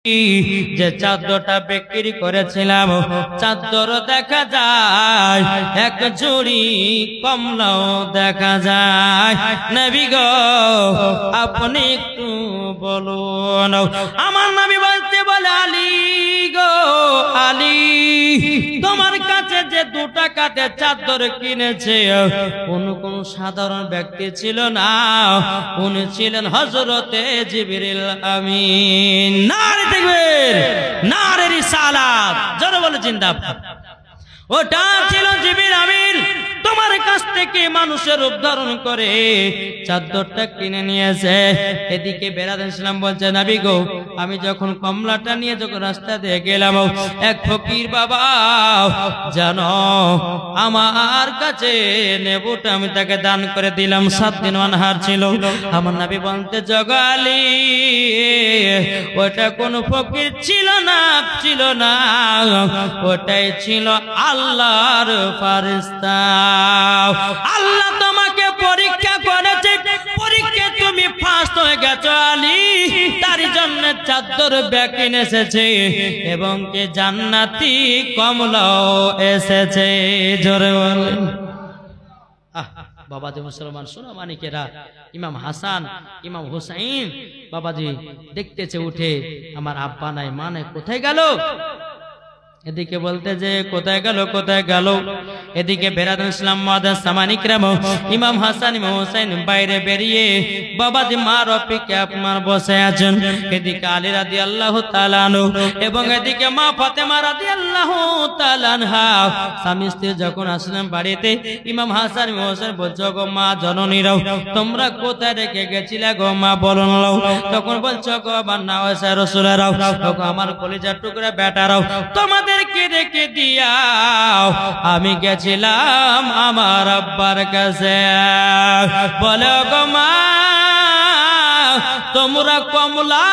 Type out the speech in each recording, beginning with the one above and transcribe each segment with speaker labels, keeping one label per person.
Speaker 1: যে চাদরটা বিক্রি করেছিলাম চাদর দেখা যায় এক জুড়ি কমলাও দেখা যায়। নবী গো আপনি একটু বলুন। আমার নবী বলতে বলে আলী গো আলী তোমার কাছে যে 2 টাকাতে চাদর কিনেছে কোন সাধারণ ব্যক্তি ছিল না, উনি ছিলেন হযরতে জিবরিল আমিন। নারে তাকবীর, নারে রিসালাত, জোরে বলে জিন্দাবাদ। ওটা ছিল জিবরিল আমিন তোমার কাছ থেকে মানুষের রূপ ধারণ করে চাদরটা কিনে নিয়েছে। এদিকে বেরাদ ইসলাম বলছে নবী গো আমি যখন কমলাটা নিয়ে যখন রাস্তা দিয়ে গেলাম এক ফকির বাবা জানো আমার কাছে নেবুটা আমি তাকে দান করে দিলাম। 7 দিন অনাহার ছিল। আমার নবী বলতে জগালি ওটা কোন ফকির ছিল না ওটাই ছিল আল্লাহর ফেরেশতা। আল্লাহ তোমাকে পরীক্ষা করেছে, পরীক্ষায় তুমি ফার্স্ট হয়ে গেছো আলী, তার জন্য চাদর ব্যাকিন এসেছে এবং কে জান্নাতি কমলাও এসেছে। জোরে বলেন বাবাজি মুসলমান শোনো মানিকেরা, ইমাম হাসান ইমাম হুসাইন বাবাজি দেখতেছে উঠে আমার আব্বা নাই মা নাই কোথায় গেল। এদিকে বলতে যে কোথায় গেল। এদিকে বেরাদ ইসলাম মাদাস সামানিকরাম ইমাম হাসান ইমাম হুসাইন বাইরে বেরিয়ে বাবাজি মার অপেক্ষায় আপনার বসে আছেন। এদিকে আলী রাদিয়াল্লাহু তাআলা আনহু এবং এদিকে মা ফাতেমা রাদিয়াল্লাহু তাআলা আনহা স্বামী স্ত্রী যখন আসলেন বাড়িতে ইমাম হাসান ইমাম হুসাইন বলছো গো মা জননীরাও তোমরা কোথায় রেখে গেছিলে গো মা বলো না। তখন বলছো গো আমার নাওয়াসা রাসূলেরাও আমার কলিজার টুকরা বেটারাও তোমাদের রেখে দিয়াও আমি গেছিলাম আমার আব্বার কাছে। বলে গো মা তোমরা কমলা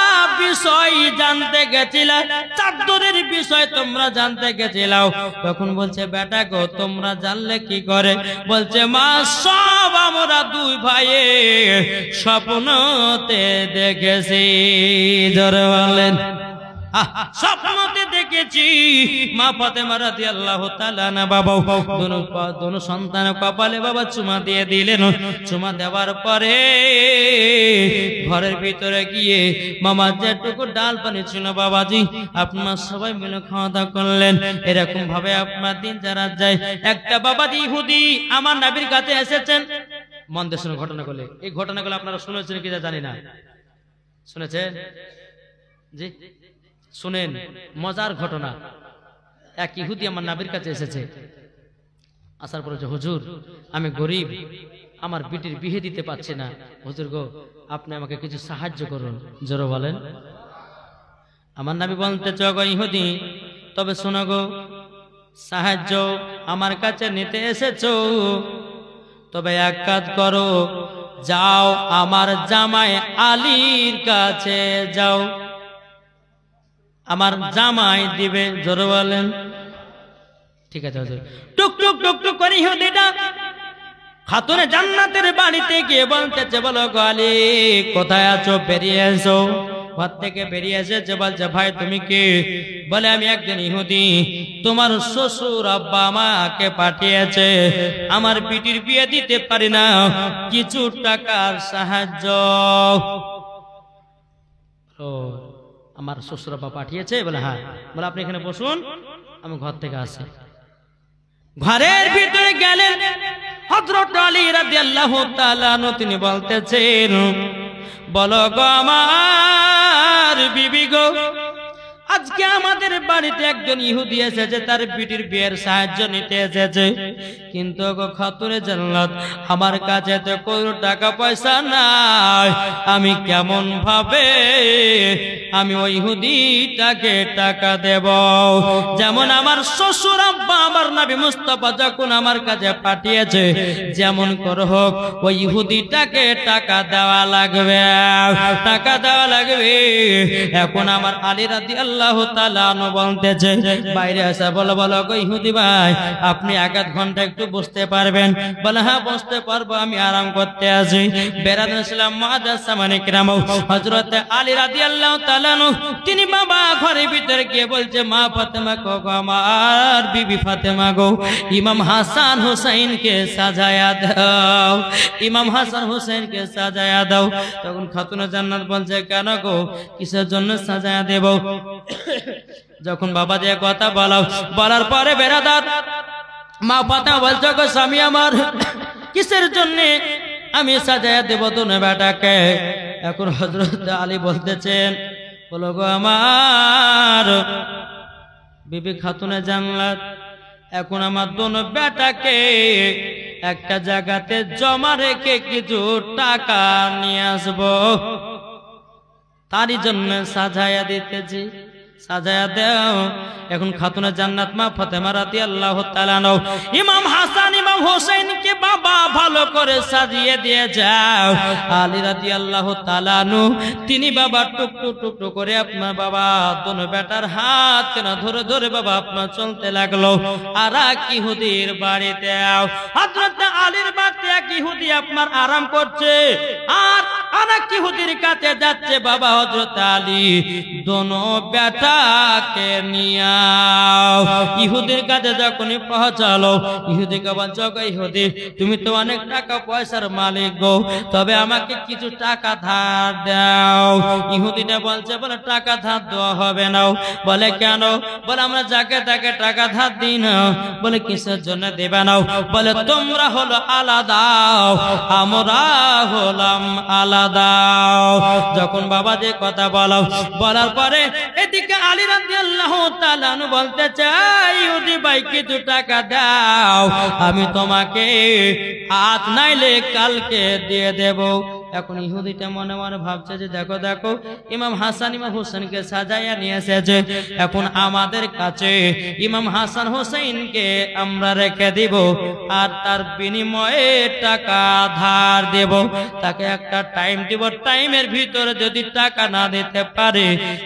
Speaker 1: বিষয় জানতে গেছিলা, চাদরের বিষয় তোমরা জানতে গেছিলাও। তখন বলছে বেটা গো তোমরা জানলে কি করে। বলছে মা সব আমরা 2 ভাইয়ে স্বপ্নতে দেখেছি। জোরে বলেন স্বপ্নতে দেখেছি। মা ফাতেমা রাদিয়াল্লাহু তাআলা না বাবা দোনো সন্তান কপালে বাবা চুমা দিয়ে দিলেন। চুমা দেওয়ার পরে ঘরের ভিতরে গিয়ে মামা যেটুকু ডাল পানি ছিল বাবাজি আপনারা সবাই মিলে খাওয়া দাওয়া করলেন। এরকম ভাবে আপনার দিন যারা যায়। একটা বাবাজি ইহুদি আমার নবীর কাছে এসেছেন। মন দিয়ে শুনে ঘটনাগুলো, এই ঘটনাগুলো আপনারা শুনেছেন কি জানি না, শুনেছেন জি শুনেন মজার ঘটনা। এক ইহুদি আমার নবীর কাছে এসেছে, আসার পরে যে হুজুর আমি গরিব, আমার বিটির বিয়ে দিতে পারছি না, হুজুর গো আপনি আমাকে কিছু সাহায্য করুন। জোরে বলেন। আমার নবী বলতে গো ইহুদি তবে শোনো গো সাহায্য আমার কাছে নিতে এসেছো, তবে এক কাজ করো যাও আমার জামাই আলীর কাছে যাও, আমার জামাই দিবে। জোরে বলেন। ঠিক আছে হুজুর। টুক টুক টুক টুক করে ইহুদিটা খাতুনে জান্নাতের বাড়িতে গিয়ে বলতেছে বলো গো আলী কোথায় আছো, বেরিয়ে এসো। ঘর থেকে বেরিয়ে এসেছে। বলছে ভাই তুমি কি? বলে আমি একজন ইহুদি, তোমার শ্বশুর আব্বা আমাকে পাঠিয়েছে, আমার বিটির বিয়ে দিতে পারি না, কিছু টাকার সাহায্য। ও আমার শ্বশুর আব্বা পাঠিয়েছে? বলে হ্যাঁ। বলে আপনি এখানে বসুন, আমি ঘর থেকে আসি। ঘরের ভিতরে গেলেন হযরত আলী রাদিয়াল্লাহু তাআলা আনহু, তিনি বলতেছেন বলো গো আমার বিবি গো আজকে আমাদের বাড়িতে একজন ইহুদি এসেছে, তার বিটির বিয়ের সাহায্য নিতে এসেছে, কিন্তু গো খাতুনে জান্নাত আমার কাছে তো কোনো টাকা পয়সা নাই, আমি কেমন ভাবে আমি ওই ইহুদিটাকে টাকা দেব? যেমন আমার শ্বশুর আব্বা আমার নবী মুস্তাফা যখন আমার কাছে পাঠিয়েছে, যেমন করে হোক ওই ইহুদিটাকে টাকা দেওয়া লাগবে, টাকা দেওয়া লাগবে। এখন আমার আলী রাদিয়াল্লাহু রাদিয়াল্লাহু তাআলা আনহু বলতেছে, বাইরে এসে বলো গো ইহুদি ভাই, আপনি 1 ঘন্টা একটু বসতে পারবেন? বলে হ্যাঁ বসতে পারবো, আমি আরাম করতে আছি। বেরাদুল ইসলাম মুআজ্জাজ সামানে কিরাম, হযরত আলী রাদিয়াল্লাহু তাআলা আনহু তিনি বাবা ঘরের ভিতরে গিয়ে বলছে, মা ফাতেমা গো, আমার বিবি ফাতেমা গো, ইমাম হাসান হুসাইনকে সাজায়া দাও, ইমাম হাসান হুসাইনকে সাজায়া দাও। তখন খাতুনে জান্নাত বলছে, কেন গো, কিসের জন্য সাজায়া দেব? যখন বাবা যে কথা বলার পরে বেরাদার মা ফাতেমা বলছে, গো স্বামী আমার, কিসের জন্য আমি সাজায়া দেব দোনো বেটাকে? এখন হযরত আলী বলতেছেন, বলো গো আমার বিবি খাতুনে জান্নাত, এখন আমার দোনো বেটাকে একটা জায়গাতে জমা রেখে কিছু টাকা নিয়ে আসবো, তারই জন্য সাজায়া দিতেছি, সাজায়া দাও। এখন খাতুনে জান্নাত মা ফাতেমা রাদিয়াল্লাহু তাআলা আনহা ইমাম হাসান ইমাম হোসেনকে বাবা ভালো করে সাজিয়ে দিয়ে যাও। আলী রাদিয়াল্লাহু তাআলা আনহু তিনি বাবা টুকটুক টুকটুক করে আপনার বাবা দোনো বেটার হাত কেন ধরে ধরে বাবা আপনার চলতে লাগলো। আর এক ইহুদির বাড়িতে হযরত আলীর বাড়িতে এক ইহুদি আপনার আরাম করছে, আর আরেক ইহুদির কাছে যাচ্ছে বাবা হযরত আলী দোনো বেটাকে নিয়ে। ইহুদির কাছে যখনই পৌঁছালো, ইহুদিকে বলছো, ইহুদি তুমি তো অনেক টাকা পয়সার মালিক গো, তবে আমাকে কিছু টাকা ধার দাও। ইহুদিটা বলছে, বলে টাকা ধার দেওয়া হবে না। বলে কেন? বলে আমরা যাকে তাকে টাকা ধার দিই না। বলে কিসের জন্য দেবে না? বলে তোমরা হলো আলাদা, আমরা হলাম আলাদা। যখন বাবা যে কথা বলার পরে এদিকে আলী রাদিয়াল্লাহু তাআলা আনহু বলতে চাই, ইহুদি ভাই কিছু টাকা দাও, আমি তোমাকে আজ নাইলে কালকে দিয়ে দেব। এখন ইহুদিটা মনে মনে ভাবছে যে দেখো দেখো ইমাম হাসান ইমাম হোসেনকে সাজাইয়া নিয়ে এসেছে, এখন আমাদের কাছে ইমাম হাসান হোসেনকে আমরা রেখে দিব আর তার বিনিময়ে টাকা ধার দেব, তাকে একটা টাইম দিব, টাইমের ভিতরে যদি টাকা না দিতে পারে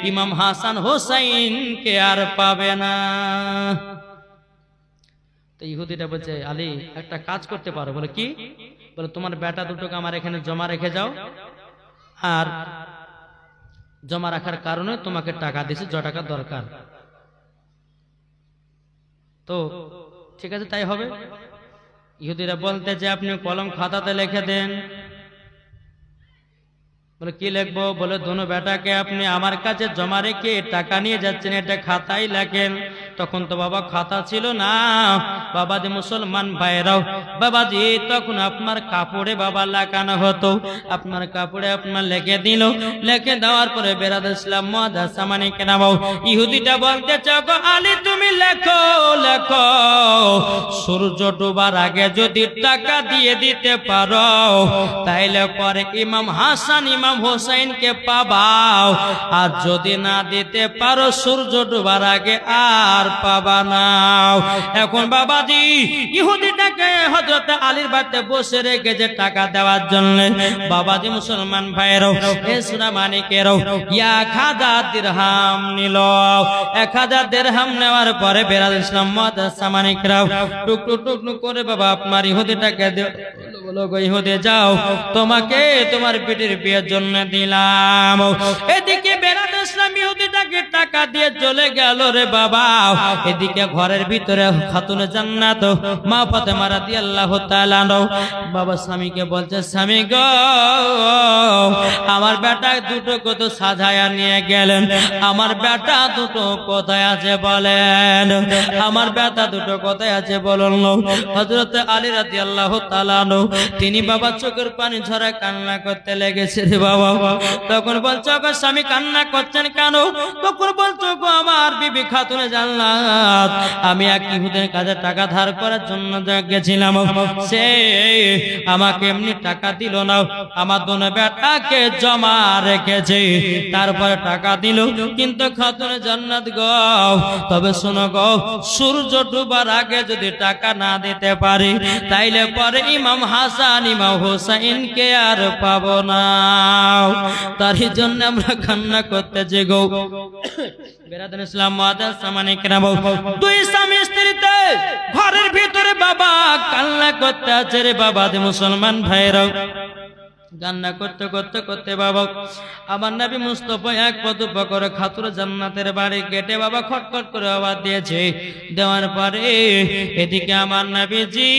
Speaker 1: ইমাম হাসান হোসেনকে আর পাবে না। তো ইহুদিটা বলছে, আলী একটা কাজ করতে পারো। বলে কি? বলে তোমার বেটা দুটোকে আমার এখানে জমা রেখে যাও, আর জমা রাখার কারণে তোমাকে টাকা দিছি, য টাকা দরকার। তো ঠিক আছে, তাই হবে। ইহুদিরা বলতে যে আপনি কলম খাতাতে লিখে দেন। বলে কি লিখবো? বলে দোনো বেটাকে আপনি আমার কাছে জমা রেখে টাকা নিয়ে যাচ্ছেন, এটা খাতায় লেখেন। তখন তো বাবা খাতা ছিল না, বাবাজি মুসলমান ভাইরাও বাবাজি তখন আপনার কাপড়ে বাবা লাগানো হতো, আপনার কাপড়ে আপনার লিখে দিল। লিখে দেওয়ার পরে বেরাদুল ইসলাম মুআজ্জাজ সামানে কেরাম, ইহুদিটা বলতে চাও, আলী তুমি লেখো লেখো, সূর্য ডোবার আগে যদি টাকা দিয়ে দিতে পারো তাইলে পরে ইমাম হাসান ইমাম হোসেনকে পাবাও, আর যদি না দিতে পারো সূর্য ডোবার আগে আর পাবা না। এখন বাবাজি ইহুদিটাকে হযরত আলীর বাড়িতে বসে রেখেছে টাকা দেওয়ার জন্য। বাবাজি মুসলমান ভাইয়েরও এ সোনা মানিকেরও 1000 দিরহাম নিল। 1000 দিরহাম নেওয়ার পরে বেরাদুল ইসলাম মুআজ্জাজ সামানিকরাও টুকটুক টুকটুক করে বাবা আপনার ইহুদিটাকে বলো গো ইহুদি যাও, তোমাকে তোমার বেটির বিয়ের জন্য দিলাম। এদিকে বেরাদুল ইসলাম ইহুদিটাকে টাকা দিয়ে চলে গেল রে বাবা। এদিকে ঘরের ভিতরে খাতুনে জান্নাত মা ফাতেমা রাদিয়াল্লাহু তাআলা বাবা স্বামীকে বলছে, স্বামী গো আমার বেটা দুটো কত সাজায়া নিয়ে গেলেন, আমার বেটা দুটো কোথায় আছে বলেন, আমার বেটা দুটো কোথায় আছে বলুন। হযরত আলী রাদিয়াল্লাহু তাআলা তিনি বাবা চোখের পানি ঝরা কান্না করতে লেগেছে রে বাবা। তখন বলছো গো স্বামী কান্না করছেন কেন? তখন বলছো গো আমার বিবি খাতুনে জান্নাত জান্নাত। আমি এক ইহুদের কাছে টাকা ধার করার জন্য গেছিলাম, সে আমাকে এমনি টাকা দিল না, আমার দোনো বেটাকে জমা রেখেছে, তারপরে টাকা দিল। কিন্তু খাতুন জান্নাত গো, তবে শোনো গো, সূর্য ডুবার আগে যদি টাকা না দিতে পারি, তাইলে পরে ইমাম হাসান ইমাম হোসাইনকে আর পাবো না। তারই জন্য আমরা কান্না করতেছি গো। বেরাদান ইসলাম মুআদ্দাস সামানে কেরাম, দুই স্বামী স্ত্রীতে ঘরের ভিতরে বাবা কান্না করতে আছে রে বাবা। দে মুসলমান ভাইরা কান্না করতে করতে করতে বাবা আমার নবী মুস্তাফা এক পদ করে খাতুন জান্নাতের বাড়ি গেটে বাবা খটখট করে আওয়াজ দিয়েছে। দেওয়ার পরে এদিকে আমার নবীজি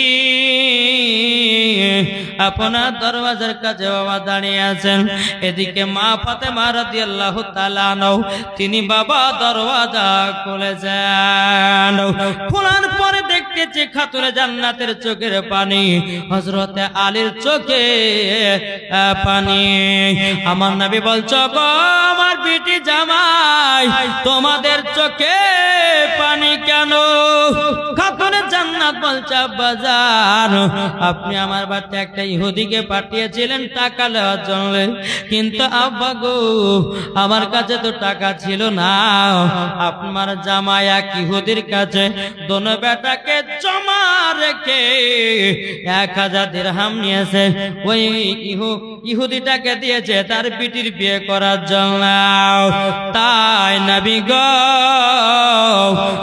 Speaker 1: আপনার দরওয়াজার কাছে বাবা দাঁড়িয়ে আছেন। এদিকে মা ফাতেমা রাদিয়াল্লাহু তাআলা আনহা তিনি বাবা দরওয়াজা খুলেছেন। খোলার পরে দেখতেছে খাতুন জান্নাতের চোখের পানি, হযরতে আলীর চোখে পানি। আমার নবী বলছো গো আমার বিটি জামাই, তোমাদের চোখে পানি কেন? খাতুন জান্নাত বলছে বাজার, আপনি আমার বাড়িতে একটা ইহুদিকে পাঠিয়েছিলেন টাকা নেওয়ার জন্য, কিন্তু আব্বা গো আমার কাছে তো টাকা ছিল না। আপনার জামাই এক ইহুদির কাছে দোনো বেটাকে জমা রেখে 1000 দিরহাম নিয়েছে, ওই ইহুদিটাকে দিয়েছে তার বিটির বিয়ে করার জন্য। তাই নবী গো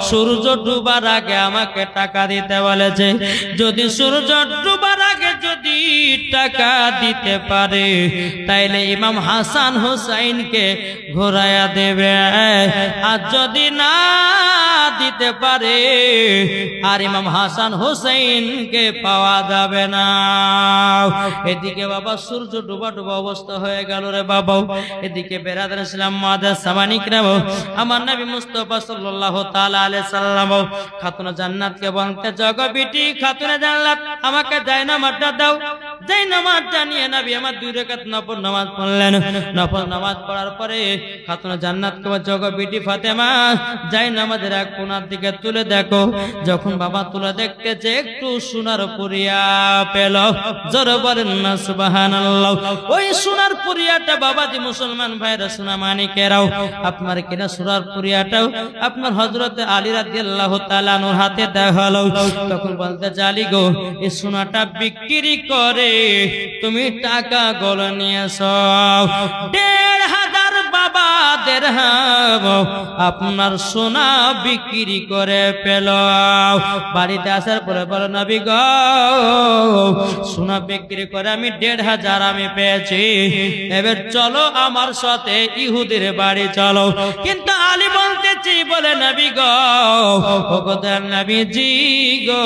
Speaker 1: সূর্য ডুবার আগে আমাকে টাকা দিতে বলেছে। যদি সূর্য ডুবার আগে যদি টাকা দিতে পারে, তাইলে ইমাম হাসান হোসাইনকে ঘোরায়া দেবে। আর যদি না দিতে পারে, আর ইমাম হাসান হোসেনকে পাওয়া যাবে না। এদিকে বাবা সূর্য ডুবা ডুবা অবস্থা হয়ে গেল রে বাবা। এদিকে বেরাদার ইসলাম মুআদ্দাস সামানে কেরাম, আমার নবী মুস্তাফা সাল্লাল্লাহু তাআলা আলাইহি সাল্লাম খাতুন জান্নাতকে বলতে, জগ বিটি খাতুন জান্নাত আমাকে জায়নামাজটা দাও। জায়নামাজটা নিয়ে নবী আমার 2 রাকাত নফল নামাজ পড়লেন। নফল নামাজ পড়ার পরে খাতুন জান্নাতকে বলে, জগ বিটি ফাতেমা জায়নামাজের এক কোণার দিকে তুলে দেখো। যখন বাবা তুলে দেখতেছে একটু সোনার পুরিয়া পেল। জোরে বলেন না সুবহানাল্লাহ। ওই সোনার পুরিয়াটা বাবাজি মুসলমান ভাইরা সোনা মানিকেরাও, আপনার কিনা সোনার পুরিয়াটাও আপনার হযরতে আলী রাদিয়াল্লাহু তাআলা আনহুর হাতে দেওয়া হলো। তখন বলতে আলী গো, এই সোনাটা বিক্রি করে তুমি টাকা গুলো নিয়েছো। 1500 বাবা দিরহাম আপনার সোনা বিক্রি করে পেল। বাড়িতে আসার পরে বলো নবী গো সোনা বিক্রি করে আমি 1500 আমি পেয়েছি, এবার চলো আমার সাথে ইহুদির বাড়ি চলো। কিন্তু আলী বলতেছি বলে নবী গো, ওগো নবীজি গো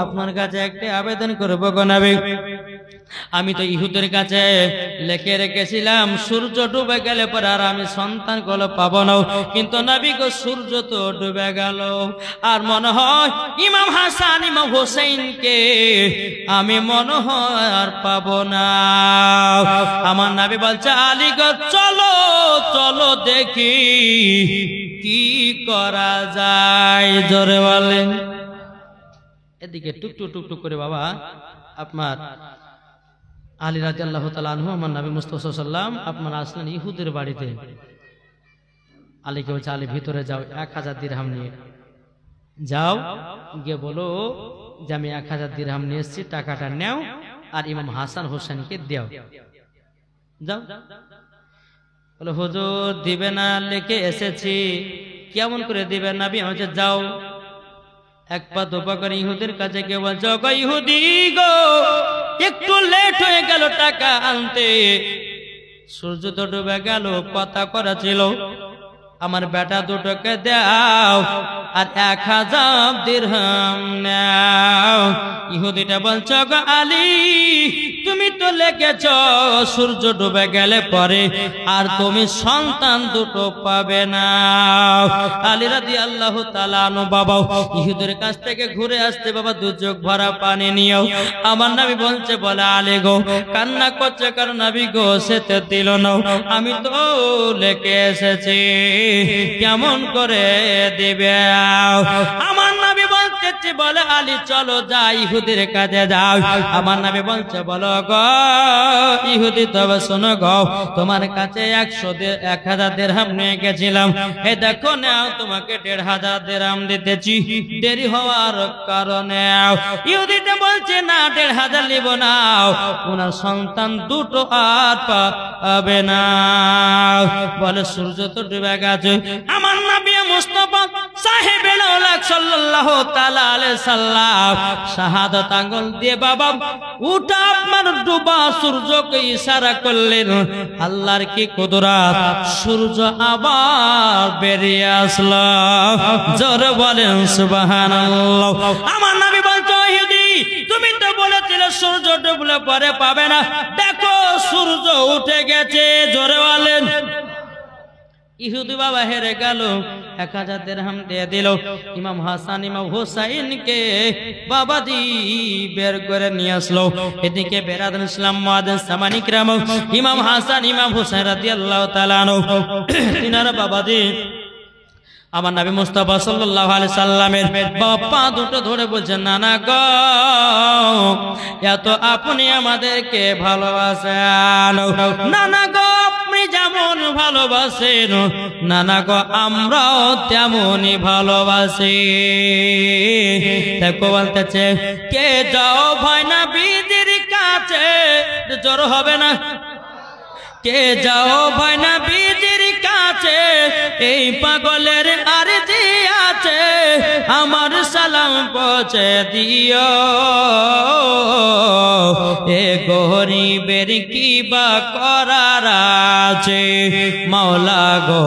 Speaker 1: আপনার কাছে একটা আবেদন করবো গো নবী। আমি তো ইহুদের কাছে লিখে রেখেছিলাম সূর্য ডুবে গেলে পরে আর আমি সন্তান গুলো পাবো না, কিন্তু নবী গো সূর্য তো ডুবে গেল, আর মনে হয় ইমাম হাসান ইমাম হোসেনকে আমি মনে হয় আর পাবো না। আমার নবী বলছে আলী গো চলো চলো দেখি কি করা যায়, জোরে বলেন। এদিকে টুকটুক টুকটুক করে বাবা আপনার আলী রাদিয়াল্লাহু তাআলা আনহু আমার নবী মুস্তাফা সাল্লাল্লাহু আলাইহি ওয়াসাল্লাম আপনার আসলেন ইহুদের বাড়িতে। আলীকে বলছে আলী ভিতরে যাও, 1000 দিরহাম নিয়ে যাও, গিয়ে বলো যে আমি 1000 দিরহাম নিয়ে এসেছি, টাকাটা নাও আর ইমাম হাসান হোসেনকে দাও। যাও। বলে হুজুর দিবে না, লিখে এসেছি, কেমন করে দিবেন নবী? বলছে যাও। এক পা দুপা করে ইহুদের কাছে গিয়ে বলছে গো ইহুদি গো একটু লেট হয়ে গেল টাকা আনতে, সূর্য তো ডুবে গেল, কথা করা ছিল, আমার বেটা দুটোকে দাও আর 1000 দিরহাম নাও। ইহুদিটা বলছে গো আলী তুমি তুমি তো লিখেছ সূর্য ডুবে গেলে পরে আর তুমি সন্তান দুটো পাবে না। আলী রাদিয়াল্লাহু তাআলা আনহু বাবা ইহুদের কাছ থেকে ঘুরে আসতে বাবা দু চোখ ভরা পানি নিয়েও আমার নবী বলছে, বলে আলী গো কান্না করছে কারণ নবী গো সেতে দিল না, আমি তো লেকে এসেছি কেমন করে দিবে। আমার নবী বলতেছে, বলে আলী চলো যাই ইহুদির কাছে যাও। আমার নবী বলছে, বলো গো ইহুদি তবে শোনো গো, তোমার কাছে 1000 দিরহাম নিয়ে গেছিলাম, এই দেখো নাও তোমাকে 1500 দিরহাম দিতেছি। দেরি হওয়ার কারণে ইহুদিটা বলছে না 1500 নিব না, ওনার সন্তান দুটো আর পাবে না। বলে সূর্য তো ডুবে গেছে। আমার নবী মুস্তাফা সাহেবের আওলাদ সাল্লাল্লাহু তাআলা আলাইহি সাল্লাম শাহাদাত আঙ্গুল দিয়ে বাবা উঠা আপনার ডুবা সূর্যকে ইশারা করলেন। আল্লাহর কি কুদরত, সূর্য আবার বেরিয়ে আসলো। জোরে বলেন সুবহানাল্লাহ। আমার নবী বলতো, ইহুদি তুমি তো বলেছিলে সূর্য ডুবলে পরে পাবে না, দেখো সূর্য উঠে গেছে। জোরে বলেন। ইহুদি বাবা হেরে গেল, 1000 দিরহাম দিয়ে দিল। ইমাম হাসান ইমাম হুসাইনকে বাবাজি বের করে নিয়ে আসলো। এদিকে বেরাদান ইসলাম মুআদ্দিন সামানি কিরাম ইমাম হাসান ইমাম হুসাইন রাদিয়াল্লাহু তাআলা আনহু তিনারা বাবাজি আমার নবী মুস্তাফা সাল্লাল্লাহু আলাইহি সাল্লামের পা দুটো ধরে বলছেন, নানা গো এত আপনি আমাদেরকে ভালোবাসেন, নানা গো আপনি যেমন ভালোবাসেন নানা গো আমরাও তেমনই ভালোবাসি। দেখো বলতেছে, কে যাও ভাই নবীর কাছে, জোর হবে না, কে যাও ভাই নবীর কাছে, এই পাগলের আরজি আছে, আমার সালাম পৌঁছে দিও। এ গরিবের কি বা করার আছে মাওলা গো,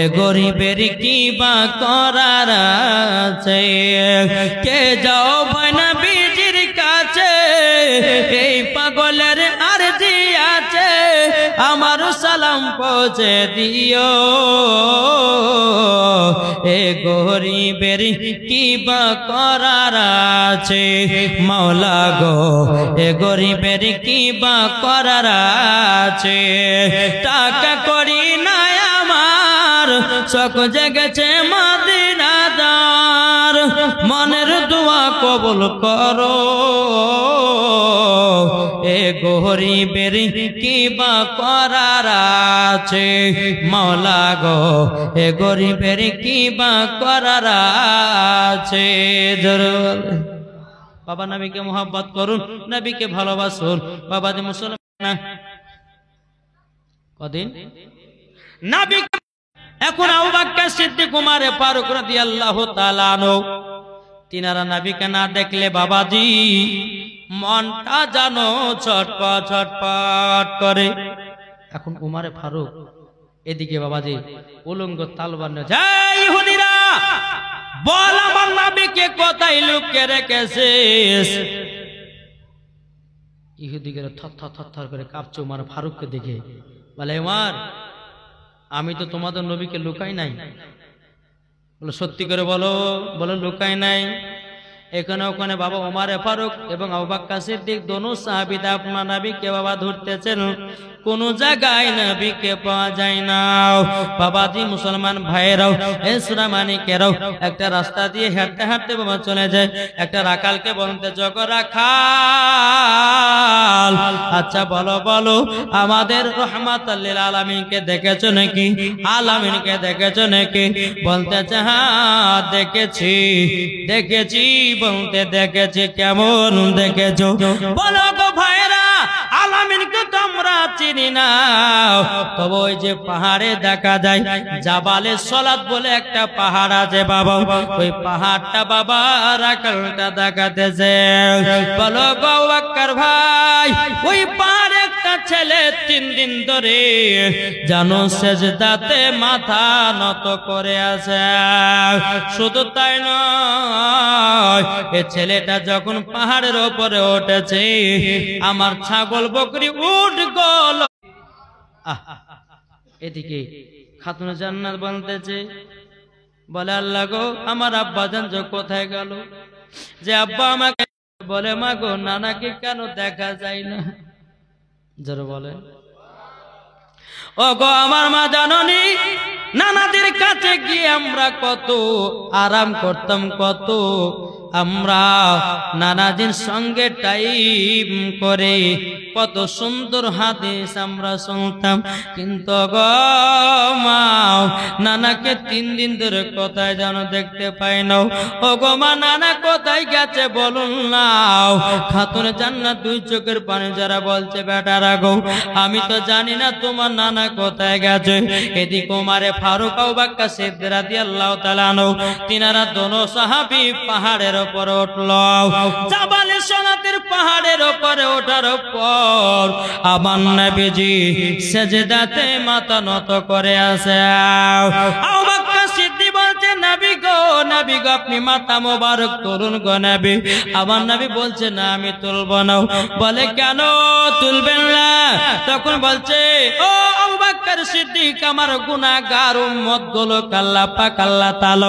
Speaker 1: এ গরিবের কি বা করার আছে। কে যাও ভাই নবীর কাছে, এই পাগলের আরজি আছে, আমার সালাম পৌঁছে দিও। এ গরিবের কি বা করার আছে মাওলা গো, এ গরিবের কি বা করার আছে। টাকা করি নাই আমার, শখ জেগেছে মদিনাদার, মনের দোয়া কবুল করো। এ গরিবের কি বা করার আছে মাওলা গো, এ গরিবের কি বা করার আছে। বাবা নবীকে মোহাব্বত করুন, নবীকে ভালোবাসুন। বাবা যে মুসলমান কদিন নবী, এখন আবু বকর সিদ্দিক উমর ফারুক রাদিয়াল্লাহু তাআলা আনহু তিনারা নবীকে না দেখলে বাবাজি মনটা জানো ছটপট ছটপট করে। এখন উমর ফারুক এদিকে বাবাজি উলঙ্গ তলোয়ার নিয়ে, জয় ইহুদিরা বল আমার নবীকে কোথায় লুকিয়ে রেখেছিস। ইহুদিরা থরথর করে কাঁপছে উমর ফারুককে দেখে, বলে উমর আমি তো তোমাদের নবীকে লুকাই নাই। বলে সত্যি করে বলো। বলে লুকাই নাই। এখানে ওখানে বাবা উমর ফারুক এবং আবু বকর সিদ্দিক দোনো সাহাবীরা আপনার নবীকে বাবা ধরতেছেন, কোন জায়গায় নবীকে পাওয়া যায় না। বাবাজি মুসলমান ভাইরাও এসরা মানিকেরাও একটা রাস্তা দিয়ে হাঁটতে হাঁটতে বাবা চলে যায়। একটা রাখালকে বলতে, জগ রাখাল আচ্ছা বলো বলো আমাদের রহমাতুল লিল আলামিনকে দেখেছো নাকি, আলামিনকে দেখেছো নাকি? বলতেছে হ্যাঁ দেখেছি দেখেছি। বলতে দেখেছি, কেমন দেখেছো? বলো গো ভাইরা আলামিনকে তোমরা চিনো চিনি না, তবে ওই যে পাহাড়ে দেখা যায় জাবালে সলাত বলে একটা পাহাড় আছে বাবা, ওই পাহাড়টা বাবা রাখালটা দেখাতেছে। বলো গো আবু বকর ভাই, ওই পাহাড়ে একটা ছেলে 3 দিন ধরে জানো সেজদাতে মাথা নত করে আছে। শুধু তাই নয়, এ ছেলেটা যখন পাহাড়ের উপরে উঠেছে, আমার ছাগল বকরি উঠ গেল। এদিকে খাতুনে জান্নাত বলতেছে, বলে আল্লাহ গো আমার আব্বা জান যে কোথায় গেল? যে আব্বা আমাকে বলে মা গো নানাকে কেন দেখা যায় না? জোরে বলে ও গো আমার মা জাননি, নানাদের কাছে গিয়ে আমরা কত আরাম করতাম, কত আমরা নানাদের সঙ্গে টাইম করে কত সুন্দর হাদিস আমরা শুনতাম। কিন্তু গো মা নানাকে 3 দিন ধরে কোথায় যেন দেখতে পাই না। ও গো মা নানা কোথায় গেছে বলুন না। খাতুনে জান্নাত 2 চোখের পানি যারা বলছে বেটারা গো আমি তো জানি না তোমার নানা কোথায় গেছে। এদিকে ওমরে ফারুক আবু বকর সিদ্দিক রাদিয়াল্লাহু তাআলা আনহু তিনারা দোনো সাহাবী পাহাড়ের উপর উঠল। জাবালে সলাতের পাহাড়ের উপরে ওঠার পর আমার নবীজি সেজদাতে মাথা নত করে আছে। আবু বকর সিদ্দিক বলছে নবী গো আপনি মাথা মোবারক তুলুন গো নবী। আমার নবী বলছে না আমি তুলব না। বলে কেন তুলবেন না? তখন বলছে ও আবু বকর সিদ্দিক আমার গুনাহগার উম্মত গুলো আল্লাহ পাক আল্লাহ তাআলা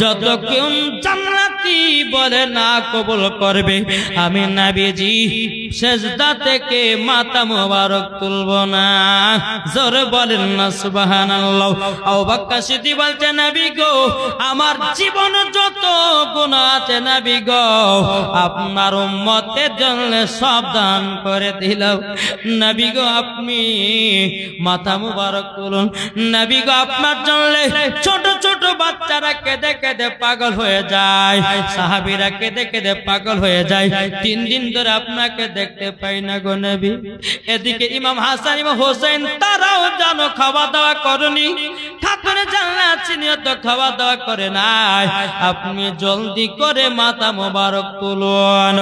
Speaker 1: যতক্ষণ জান্নাতি বলে না কবুল করবে, আমি নবীজি সেজদা থেকে মাথা মোবারক তুলব না। জোরে বলেন না সুবহানাল্লাহ। আবু বকর সিদ্দিক বলছে নবী গো আমার জীবন যত গুনাহ আছে নবী গো আপনার উম্মতের জন্য সাবধান করে দিলাম। নবী গো আপনি মাথা মোবারক তুলুন। নবী গো আপনার জন্য ছোট ছোট বাচ্চারা কেঁদে কেঁদে পাগল হয়ে যায়, সাহাবীরা কেঁদে কেঁদে পাগল হয়ে যায়। 3 দিন ধরে আপনাকে দেখতে পাই না গো নবী। এদিকে ইমাম হাসান ইমাম হোসেন তারাও জানো খাওয়া দাওয়া করনি, খাতুনে জান্নাত চিনিও তো খাওয়া দাওয়া করে নাই। আপনি জলদি করে মাথা মোবারক তুলুন।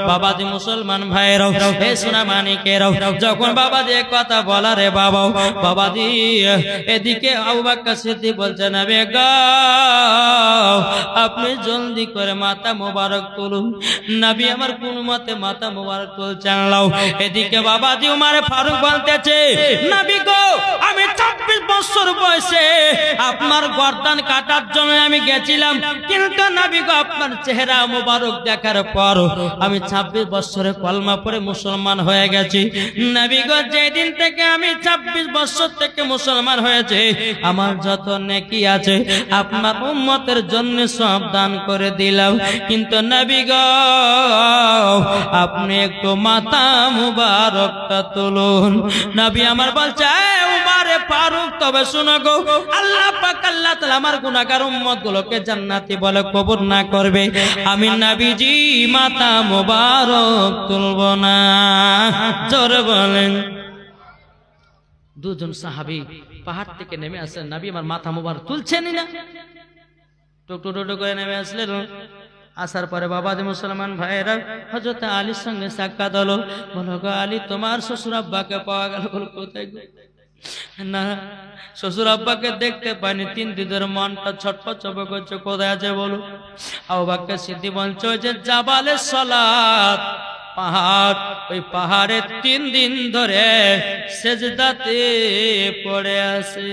Speaker 1: বাবাজি মুসলমান ভাইরাও হে সোনা মানিকেরাও, যখন বাবাজি কথা বলা রে বাবা বাবাজি এদিকে আবু বকর সিদ্দিক বলছে নবী গো আপনি জলদি করে মাথা মোবারক তুলুন। নবী আমার কোন মতে মাথা মোবারক তুলছেন লাও। এদিকে বাবাজি উমরে ফারুক বলতেছে নবী গো আমি 26 বছর বয়সে আপনার গর্দান কাটার জন্য আমি গেছিলাম, কিন্তু নবী গো আপনার চেহারা মোবারক দেখার পর আমি 26 বছরে কলমা পড়ে মুসলমান হয়ে গেছি। নবী গো যেদিন থেকে আমি 26 বছর থেকে মুসলমান হয়েছে আমার যত নেকি আছে আপনার উম্মতের জন্য সব দান করে দিলাম। কিন্তু নবী গো আপনি একটু মাথা মুবারকটা তুলুন। নবী আমার বলছে উমরে ফারুক তবে শুনো গো আল্লাহ পাক আল্লাহ তাআলা আমার গুনাহগার উম্মত গুলোকে জান্নাতি বলে কবুল না করবে, আমি নবীজি মাথা মুবারক তুলব না। জোরে বলেন। 2 জন সাহাবী পাহাড় থেকে নেমে আসলেন, নবী আমার মাথা মুবারক তুলছেনই না। টুকটুক করে নেমে আসলেন। আসার পরে বাবাজি মুসলমান ভাইয়েরা হযরত আলীর সঙ্গে সাক্ষাৎ হলো। বলো গো আলী তোমার শ্বশুর আব্বাকে পাওয়া গেল? বলো কোথায় গো? না শ্বশুর আব্বাকে দেখতে পাইনি, 3 দিন ধরে মনটা ছটফট করছে, কোথায় আছে বলো? আবু বকর সিদ্দিক বলছে যে জাবালে সলাত পাহাড়, ওই পাহাড়ে 3 দিন ধরে সেজদাতে পড়ে আছে।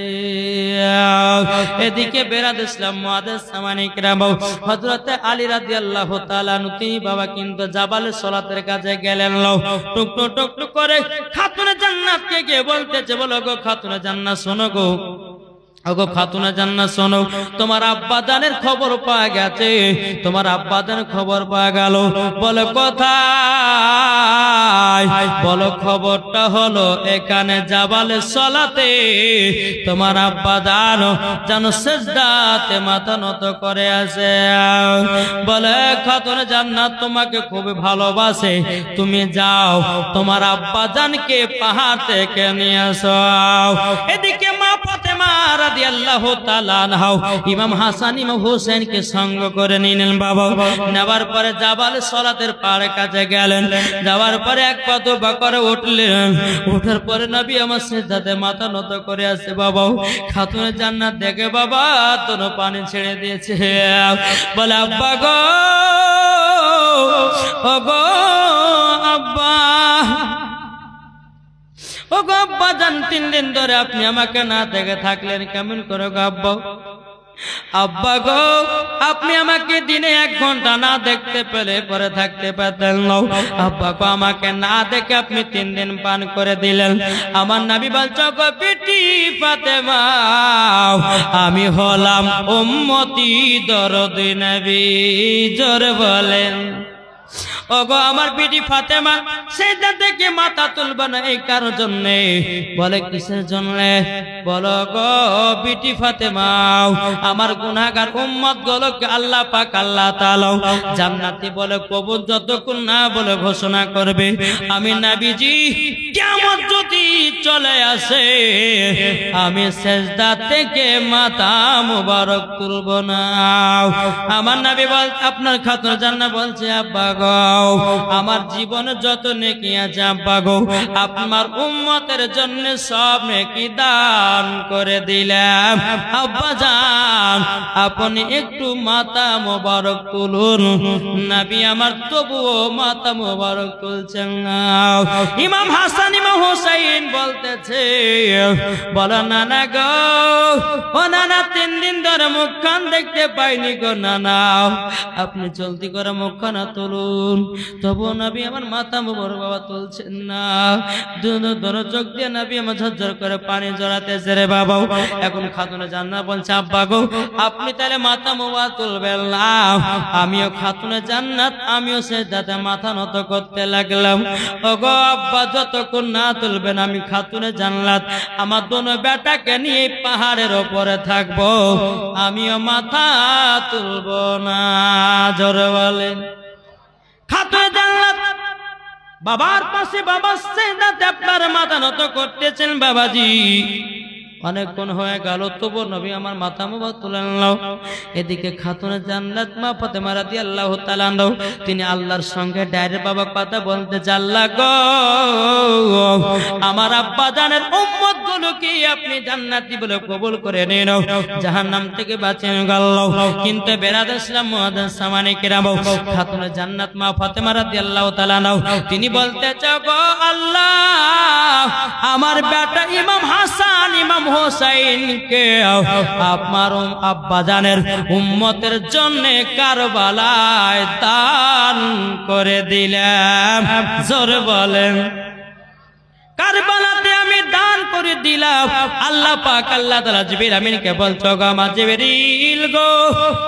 Speaker 1: এদিকে বেরাদ ইসলাম মুআদ্দিস সামানি কিরাম হযরত আলী রাদিয়াল্লাহু তাআলা আনহু তিনি বাবা কিন্তু জাবালে সলাতের কাছে গেলেন। টুকটুক টুকটুক করে খাতুনে জান্নাতকে গিয়ে বলতেছে বলো গো খাতুনে জান্নাত শোনো গো ওগো খাতুনে জান্নাত শোনো, তোমার আব্বা জানের খবর পাওয়া গেছে, তোমার আব্বা জানের খবর পাওয়া গেল। বলে কোথায়? বলো খবরটা হলো এখানে জাবালে সলাতে তোমার আব্বা জানো সিজদাতে মাথা নত করে আছে। বলে খাতুনে জান্নাত তোমাকে খুব ভালোবাসে, তুমি যাও তোমার আব্বা জানকে পাহাড় থেকে নিয়ে আসো। এদিকে মা ফাতেমা রাদিয়াল্লাহু তাআলা আনহা ইমাম হাসান ইমাম হোসেন কে সঙ্গ করে নিলেন। বাবা নেবার পরে জাবাল সলাতের পাড়ে কাছে গেলেন। যাওয়ার পরে এক পা দুপা করে উঠলেন। ওঠার পরে নবী আমার সিজদাতে মাথা নত করে আছে। বাবা খাতুনে জান্নাত দেখে বাবা তোর পানি ছেড়ে দিয়েছে। বলে আব্বা গো, ও গো আব্বা, ও গো আব্বা জান, 3 দিন ধরে আপনি আমাকে না দেখে থাকলেন কেমন করে গো আব্বা? আব্বা গো, আপনি আমাকে দিনে 1 ঘন্টা না দেখতে পেলে পরে থাকতে পারতেন না। আব্বা গো, আমাকে না দেখে আপনি 3 দিন পান করে দিলেন। আমার নবী বলছো গো বেটি ফাতেমা, আমি হলাম উম্মতি দরদি নবী। জোরে বলেন। ওগো আমার বিটি ফাতেমা সেজদা থেকে মাথা তুলবে না এই কারোর জন্য। বলে কিসের জন্য? বলো গো বিটি ফাতেমা, আমার গুনাহগার উম্মত গুলোকে আল্লাহ পাক আল্লাহ তাআলা জান্নাতি বলে কবুল যতক্ষণ না বলে ঘোষণা করবে, আমি নবীজি কিয়ামত যদি চলে আসে আমি সেজদা থেকে মাথা মুবারক তুলব না। আমার নবী বল, আপনার খাতুন জান্নাত বলছে আব্বা গো, আমার জীবনে যত নেকি আছে আব্বা গো, আপনার উম্মতের জন্য সব নেকি দান করে দিলাম। আব্বা জান, আপনি একটু মাথা মোবারক তুলুন। নবী আমার তবুও মাথা মোবারক তুলছেন না। ইমাম হাসান ইমাম হুসাইন বলতেছে, বলো নানা গো, ও নানা 3 দিন ধরে মুখখান দেখতে পাইনি গো নানা, আপনি জলদি করে মুখখান তুলুন। তবু নবী আমার মাথা মোবারক বাবা তুলছেন না। দুনো চোখ দিয়ে নবী আমার ঝরঝর করে পানি জড়াতেছে রে বাবা। এখন খাতুনে জান্নাত বলছে আব্বা গো, আপনি তাহলে মাথা মোবারক তুলবেন না। আমিও খাতুনে জান্নাত, আমিও সেজদাতে মাথা নত করতে লাগলাম। ওগো আব্বা, যতক্ষণ না তুলবেন আমি খাতুনে জান্নাত আমার দোনো বেটাকে নিয়ে পাহাড়ের উপরে থাকবো, আমিও মাথা তুলবো না। জোরে বলেন। খাতুনে জান্নাত বাবার পাশে বাবা সেজদাতে আপনার মাথা নত করতেছেন। বাবাজি অনেকক্ষণ হয়ে গেল, তবু নবী আমার মাথা মোবারক তুলে নিল। এদিকে খাতুনে জান্নাত মা ফাতেমা রাদিয়াল্লাহু তাআলা আনহা তিনি আল্লাহর সঙ্গে ডাইরেক্ট বাবা কথা বলতে, আল্লাহ গো, আমার আব্বা জানের উম্মত গুলোকে আপনি জান্নাতি বলে কবুল করে নিন, জাহান্নাম থেকে বাঁচিয়ে গেল। কিন্তু বেরাদার ইসলাম মুআদ্দিন সামানি কিরাম, খাতুনে জান্নাত মা ফাতেমা রাদিয়াল্লাহু তাআলা আনহা তিনি বলতে চাও গো আল্লাহ, আমার বেটা ইমাম হাসান ইমাম হোসেনকে আপনার আব্বা জানের উম্মতের জন্য কারবালায় দান করে দিলাম। জোরে বলেন। কারবালাতে আমি দান করে দিলাম। আল্লাহ পাক আল্লাহ তাআলা জিবরিল আমিনকে বলছো গো আমার জিবরিল গো,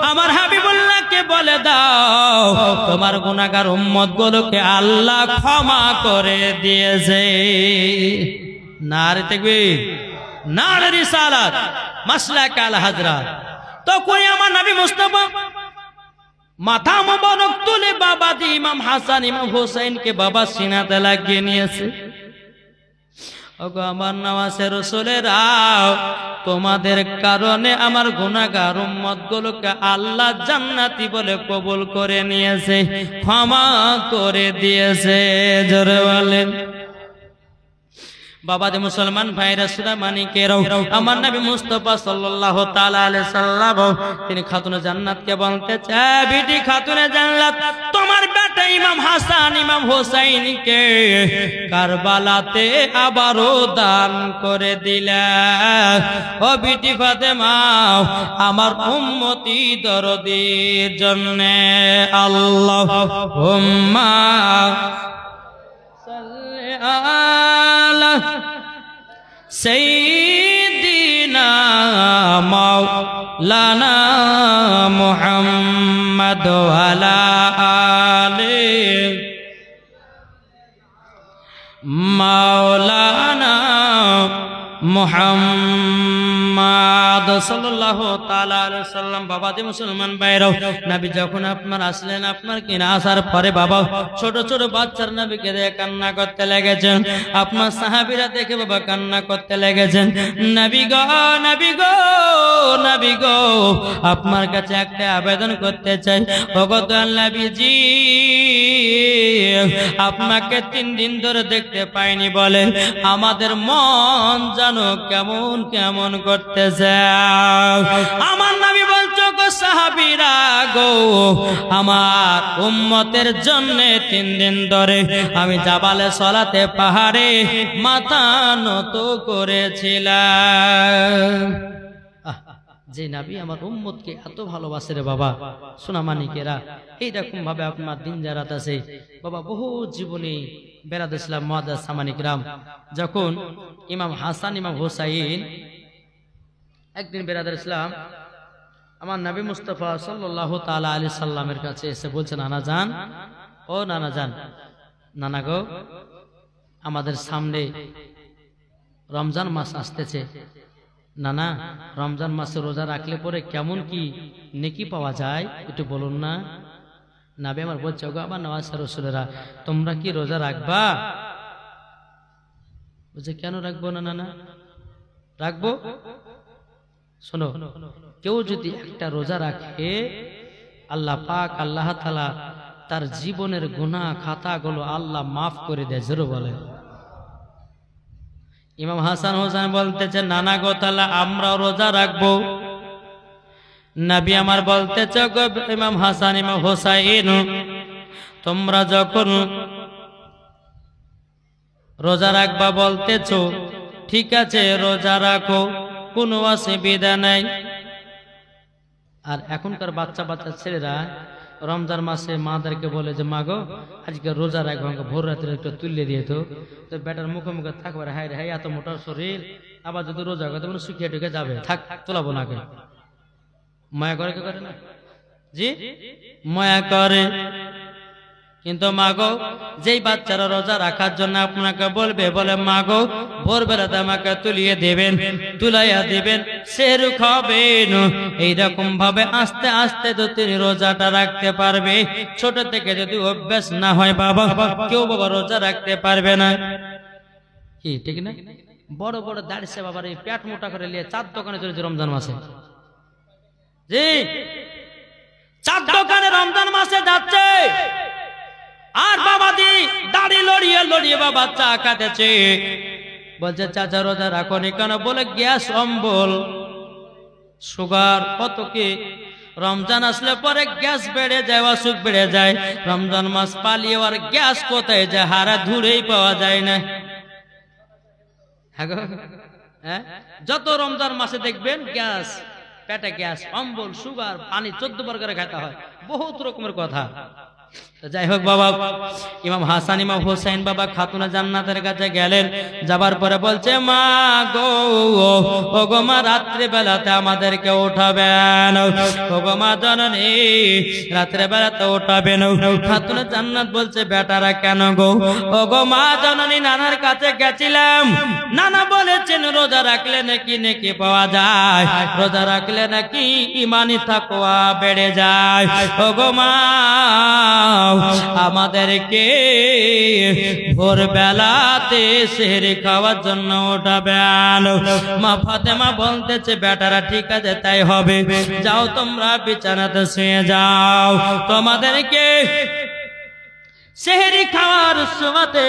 Speaker 1: আমার হাবিবুল্লাহকে বলে দাও তোমার গুনাহগার উম্মত গুলোকে আল্লাহ ক্ষমা করে দিয়েছে। নারে তাকবীর, নারে রিসালাত, মাসলাক আল হাজরাত। তখন আমার নবী মুস্তাফা মাথা মোবারক তুলে বাবাজি ইমাম হাসান ইমাম হোসেনকে বাবা সিনাতে লাগিয়ে নিয়েছে। ওগো আমার নওয়াজের রাসূলেরা, তোমাদের কারণে আমার গুনাহগার উম্মত গুলোকে আল্লাহ জান্নাতি বলে কবুল করে নিয়েছে, ক্ষমা করে দিয়েছে। জোরে বলেন। বাবা যে মুসলমান ভাইরা সুরামানিকেরাও আমার নবী মুস্তাফা সাল্লাল্লাহু তাআলা আলাইহি সাল্লাম তিনি খাতুনে জান্নাতকে বলতে চায়, বিটি খাতুনে জান্নাত, তোমার বেটা ইমাম হাসান ইমাম হোসেনকে কারবালাতে আবারও দান করে দিলা। ও বিটি ফাতেমা, আমার উম্মতি দরদির জন্য আল্লাহুম্মা সাল্লি আলা সাইয়্যিদি সাইয়্যিদিনা মাওলানা মুহাম্মদ ওয়া আলা আলিহি মাওলানা মুহাম্মদ সাল্লাল্লাহু তাআলা আলাইহি সাল্লাম। বাবা দি মুসলমান ভাইরাও, নবী যখন আপনার আসলেন, আপনার কিনা আসার পরে বাবা ছোট ছোট বাচ্চার নবীকে দেখে কান্না করতে লেগেছেন। আপনার সাহাবীরা দেখে বাবা কান্না করতে লেগেছেন। নবী গো, নবী গো, নবী গো, আপনার কাছে একটা আবেদন করতে চাই। ওগো দয়াল নবীজি, আপনাকে 3 দিন ধরে দেখতে পাইনি বলে আমাদের মন জানো কেমন কেমন করতেছে। আমার নবী বলছো গো সাহাবীরা গো, আমার উম্মতের জন্য 3 দিন ধরে আমি জাবালে সলাতে পাহাড়ে মাথা নত করেছিলাম। যে নবী আমার উম্মতকে এত ভালোবাসে রে বাবা, সোনা মানিকেরা, এইরকম ভাবে আপনার দিন জারাত আছে বাবা। বহু জীবনী বেরাদ ইসলাম মুআদ্দাস সামানিকরাম, যখন ইমাম হাসান ইমাম হুসাইন একদিন বেরাদার ইসলাম আমার নবী মুস্তাফা সাল্লাল্লাহু তাআলা আলাইহি সাল্লামের কাছে এসে বলছে, নানা যান, ও নানা যান, নানা গো, আমাদের সামনে রমজান মাস আসতেছে, নানা রমজান মাসে রোজা রাখলে পরে কেমন কি নেকি পাওয়া যায় একটু বলুন না। নবী আমার বলছে, গো আমার নওয়াজ রাসূলেরা, তোমরা কি রোজা রাখবা? বলছে, কেন রাখবো না নানা? রাখবো। শোনো, কেউ যদি একটা রোজা রাখে আল্লাহ পাক আল্লাহ তাআলা তার জীবনের গুনাহ খাতাগুলো আল্লাহ মাফ করে দেয়। জোরে বলে। ইমাম হাসান হোসেন বলতেছে, নানা গো, তাহলে আমরা রোজা রাখবো। নবী আমার বলতেছে, গো ইমাম হাসান ইমাম হোসাইন, তোমরা যখন রোজা রাখবা বলতেছো, ঠিক আছে রোজা রাখো, কোনো অসুবিধা নাই। আর এখনকার বাচ্চা বাচ্চা ছেলেরা রমজান মাসে মাদেরকে বলে যে, মা গো আজকে রোজা রাখবো, আমাকে ভোর রাত্রে একটু তুলে দিয়ে তো বেটার মুখে মুখে থাকবে, হাই রে হাই এত মোটা শরীর, আবার যদি রোজা করে তখন শুকিয়ে টুকে যাবে, থাক তোলাবো না। কে মায়া করে, কে করে না? জি মায়া করে। কিন্তু মা গো, যেই বাচ্চারা রোজা রাখার জন্য আপনাকে বলবে, বলে মা গো ভোরবেলাতে আমাকে তুলিয়ে দেবেন, তুলাইয়া দিবেন, সেরু খাবেন, এইরকম ভাবে আস্তে আস্তে তো তিনি রোজাটা রাখতে পারবে। ছোট থেকে যদি অভ্যাস না হয় বাবা, কেউ বাবা রোজা রাখতে পারবে না। কি ঠিক না? বড় বড় দাঁড়িয়ে বাবার এই পেট মোটা করে নিয়ে চার দোকানে চলেছে রমজান মাসে। জি চার দোকানে রমজান মাসে যাচ্ছে, আর বাবা দি দাড়ি লড়িয়ে লড়িয়ে বাবা চা খাতেছে। বলছে, চাচা রোজা রাখো নি কেন? বলে গ্যাস অম্বল সুগার কত কি, রমজান আসলে পরে গ্যাস বেড়ে যায়, অসুখ বেড়ে যায়। রমজান মাস পালিয়ে আর গ্যাস কোথায় যায়? হারা ধুরেই পাওয়া যায় না। হ্যাঁ, যত রমজান মাসে দেখবেন গ্যাস, পেটে গ্যাস, অম্বল, সুগার, পানি 14 বার করে খেতে হয়, বহুত রকমের কথা। যাই হোক বাবা, ইমাম হাসান ইমাম হোসেন বাবা খাতুনা জান্নাতের কাছে গেলেন। যাবার পরে বলছে, মা গো, ও গো মা, রাত্রে বেলাতে আমাদেরকে উঠাবেন, ও গো মা জননী রাত্রে বেলাতে উঠাবেন। খাতুনা জান্নাত বলছে, বেটারা কেন গো? ও গো মা জননী, নানার কাছে গেছিলাম, নানা বলেছেন রোজা রাখলে নাকি নেকি পাওয়া যায়, রোজা রাখলে নাকি ইমানি তাকওয়া বেড়ে যায়। ও গো মা, আমাদেরকে ভোর বেলাতে সেহরি খাওয়ার জন্য উঠাবেন। মা ফাতেমা বলতেছে, বেটারা ঠিক আছে তাই হবে, যাও তোমরা বিছানাতে শুয়ে যাও, তোমাদেরকে সেহরি খাওয়ার সময়তে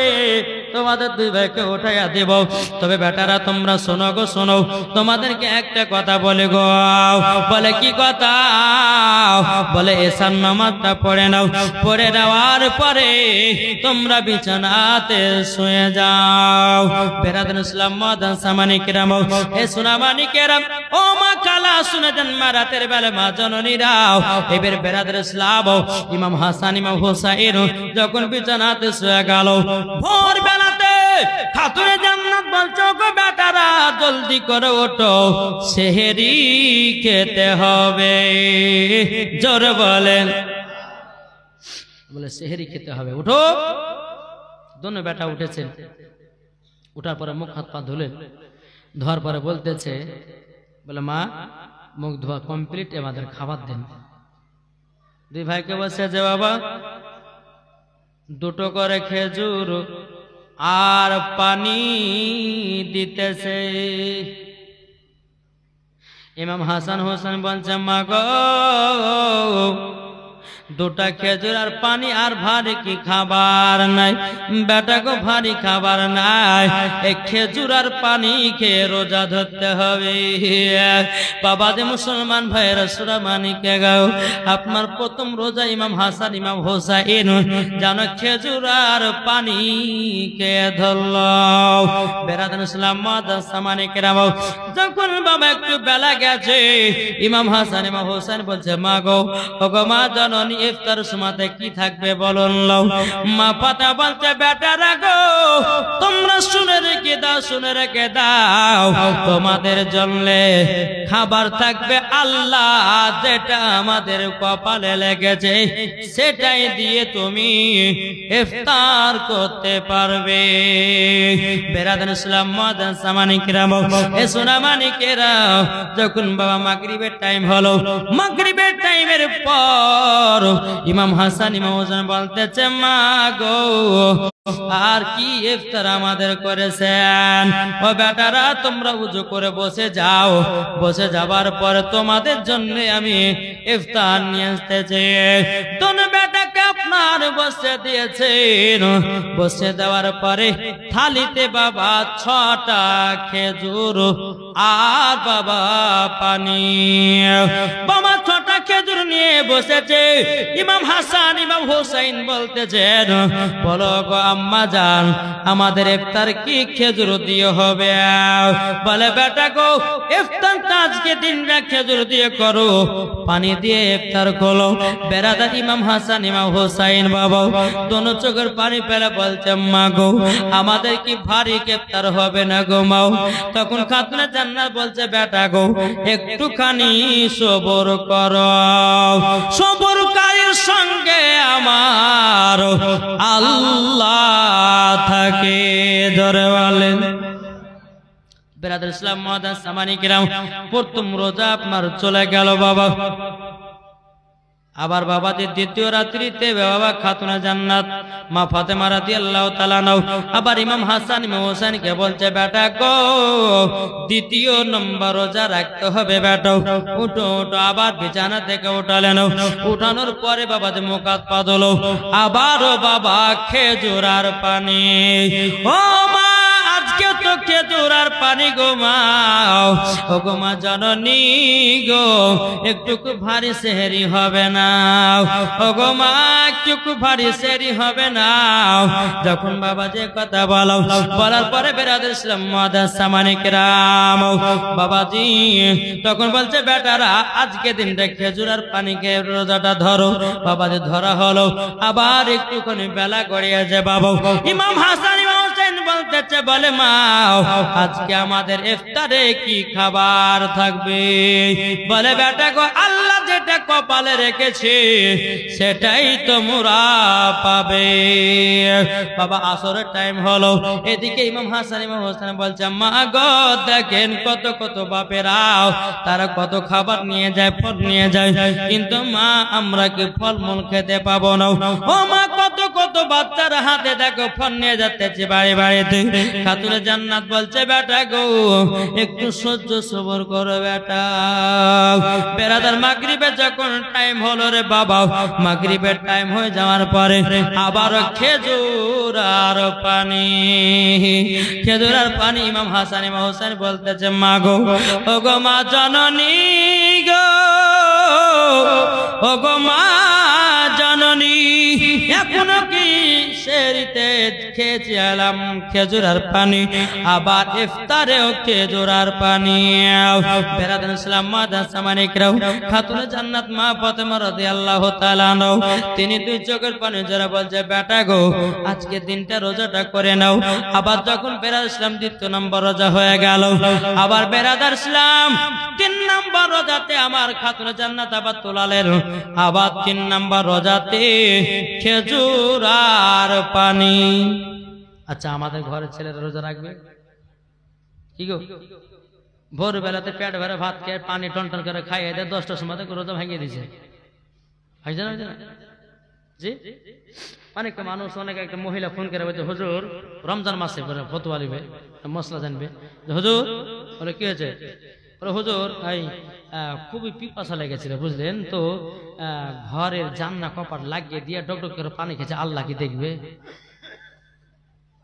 Speaker 1: তোমাদের 2 ভাইকে উঠাইয়া দেব। তবে বেটারা তোমরা শোনো গো, শোনো, তোমাদেরকে একটা কথা বলে গো। বলে কি কথা? বলে এশার নামাজটা পড়ে নাও, পড়ে নেওয়ার পরে তোমরা বিছানাতে শুয়ে যাও। বেরাদার ইসলাম মুআদ্দাস সামানিকেরাম, হে সোনা মানিকেরাম, ও মা কালা শুনে যান, মা রাতের বেলা মা জননীরাও, এবার বেরাদার ইসলাম ইমাম হাসান ইমাম হোসাইন যখন বিছানাতে শুয়ে গেল, ভোর বেলাতে খাতুনে জান্নাত বলছো গো বেটারা জলদি করে ওঠো, সেহরি খেতে হবে। জোরে বলেন, বলে সেহরি খেতে হবে, উঠো। দোনো বেটা উঠেছেন, উঠার পরে মুখ হাত পা ধুলেন, ধোয়ার পরে বলতেছে, বলে মা মুখ ধোয়া কমপ্লিট, আমাদের খাবার দেন। দুই ভাইকে বলছে যে বাবা দুটো করে খেজুর আর পানি দিতেছে। ইমাম হাসান হোসেন বলছে মা গো দুটা খেজুর আর পানি, আর ভারী কি খাবার নাই? বেটা গো ভারী খাবার নাই, এই খেজুর আর পানি খেয়ে রোজা ধরতে হবে। বাবা যে মুসলমান ভাইয়েরা সূরা মানিকে গাও, আপনার প্রথম রোজা ইমাম হাসান ইমাম হোসাইন জানো খেজুর আর পানি খেয়ে ধরল। বেরাদান ইসলাম মাদ্রাসা মানিকে রাও, যখন বাবা একটু বেলা গেছে, ইমাম হাসান ইমাম হোসেন বলছে মা গো, ওগো মা জননী ইফতার সময়তে কি থাকবে বলুন। মা পাতা বলছে বেটারা গো তোমরা শুনে রেখে দাও, শুনে রেখে দাও, তোমাদের জন্য খাবার থাকবে আল্লাহ যেটা আমাদের কপালে লেগেছে সেটাই দিয়ে তুমি ইফতার করতে পারবে। বেরাদান ইসলাম মাদ্রাসা মানিকেরা, এ সোনা মানিকেরা, যখন বাবা মাগরিবের টাইম হলো, মাগরিবের টাইমের পর ইমাম হাসান ইমাম হোসেন বলতেছে মা গো আর কি ইফতার আমাদের করেছেন? ও বেটারা তোমরা উজু করে বসে যাও, বসে যাবার পরে তোমাদের জন্য আমি ইফতার নিয়ে আসতেছি। তোর বেটাকে আপনার বসে দিয়েছেন, বসে দেওয়ার পরে থালিতে বাবা 6টা খেজুর আর বাবা পানি। বাবা 6টা খেজুর নিয়ে বসেছে। ইমাম হাসান ইমাম হোসেন বলতেছেন বলো গো আম্মা জান আমাদের ইফতার কি খেজুর দিয়ে হবে? বলে বেটা গো ইফতার আজকে দিনটা খেজুর দিয়ে করো, পানি দিয়ে ইফতার করো। বেরাদার ইমাম হাসান ইমাম হোসেন বাবা দোনো চোখের পানি ফেলে বলছে মা গো আমাদের কি ভারী ইফতার হবে না গো মাও? তখন খাতুনে জান্নাত বলছে বেটা গো একটুখানি সবর করো, সবরকারীর সঙ্গে আমার আল্লাহ থাকে। ধরে বলেন বেরাদার ইসলাম মাদ্রাসা মানিকেরা, প্রথম রোজা আপনার চলে গেল বাবা। আবার বাবাদের দ্বিতীয় রাত্রিতে বাবা খাতুনে জান্নাত মা ফাতেমা রাদিয়াল্লাহু তাআলা নাও আবার ইমাম হাসান ইমাম হোসেনকে বলছে বেটা গো দ্বিতীয় নম্বর রোজা রাখতে হবে বেটা, উঠো উঠো। আবার বিছানা থেকে উঠালেন, উঠানোর পরে বাবাদের মুখ হাত পা ধুলো, আবারও বাবা খেজুর আর পানি। ও মা আজকে তো খেজুর আর পানি গো মা, ও গো মা জননী গো একটুকু ভারী সেহরি হবে না? ও গো মা একটুকু ভারী সেহরি হবে না? যখন বাবা যে কথা বলো, বলার পরে বেরাদার ইসলাম মাদ্রাসা মানিকেরা বাবাজি তখন বলছে বেটারা আজকে দিনটা খেজুর আর পানি খেয়ে রোজাটা ধরো। বাবাজি ধরা হলো, আবার একটুখানি বেলা গড়িয়েছে বাবা। ইমাম হাসান ইমাম হোসেন বলতেছে বলে মা আজকে আমাদের ইফতারে কি খাবার থাকবে? বলে বেটা গো আল্লাহ যেটা কপালে রেখেছে সেটাই তোমরা পাবে। বাবা আসরের টাইম হলো, এদিকে ইমাম হাসান ইমাম হোসেন বলছে মা গো দেখেন কত কত বাপেরাও তারা কত খাবার নিয়ে যায়, ফল নিয়ে যায়, কিন্তু মা আমরা কি ফলমূল খেতে পাবো না? ও মা কত কত বাচ্চার হাতে দেখো ফল নিয়ে যাচ্ছে বাড়ি বাড়িতে। খাতুনে জান্নাত বলছে বেটা গো একটু সহ্য সবর করো বেটা। বেরাদার মাগরিবের যখন টাইম হলো রে বাবা, মাগরিবের টাইম হয়ে যাওয়ার পরে আবার খেজুর আর পানি, খেজুর আর পানি। ইমাম হাসান ইমাম হোসেন বলতেছে মা গো ও গো মা জননী গো, ও গো মা জননী এখনো কি সেহরিতে খেয়েছি আলাম খেজুর আর পানি, আবার ইফতারেও খেজুর আর পানি। বেরাদান ইসলাম মাদ্রাসা মানিকরাও খাতুনে জান্নাত মা ফাতেমা রাদিয়াল্লাহু তাআলা আনহা তিনি দুই চোখের পানি জোরে বলছে, বেটা গো আজকে দিনটা রোজাটা করে নাও। আবার যখন বেরাদার ইসলাম দ্বিতীয় নম্বর রোজা হয়ে গেল, আবার বেরাদার ইসলাম 3 নম্বর রোজাতে আমার খাতুনে জান্নাত আবার তোলালেন, আবার 3 নম্বর রোজাতে খেজুর আর পানি। আচ্ছা আমাদের ঘরের ছেলেরা রোজা রাখবে কি গো? ভোরবেলাতে পেট ভরে ভাত খেয়ে পানি টন টন করে খাইয়ে দেয়, 10টার সময় রোজা ভাঙিয়ে দিয়েছে। জি অনেক মানুষ, অনেক একটা মহিলা ফোন করে বলছে, হুজুর রমজান মাসে ফতোয়া নিবে, মশলা জানবে, হুজুর বলে কি হয়েছে? বলে হুজুর এই খুবই পিপাসা লেগেছিল বুঝলেন তো, ঘরের জানলা কপাট লাগিয়ে দিয়ে ডকডক করে পানি খেয়েছে, আল্লাহ কি দেখবে?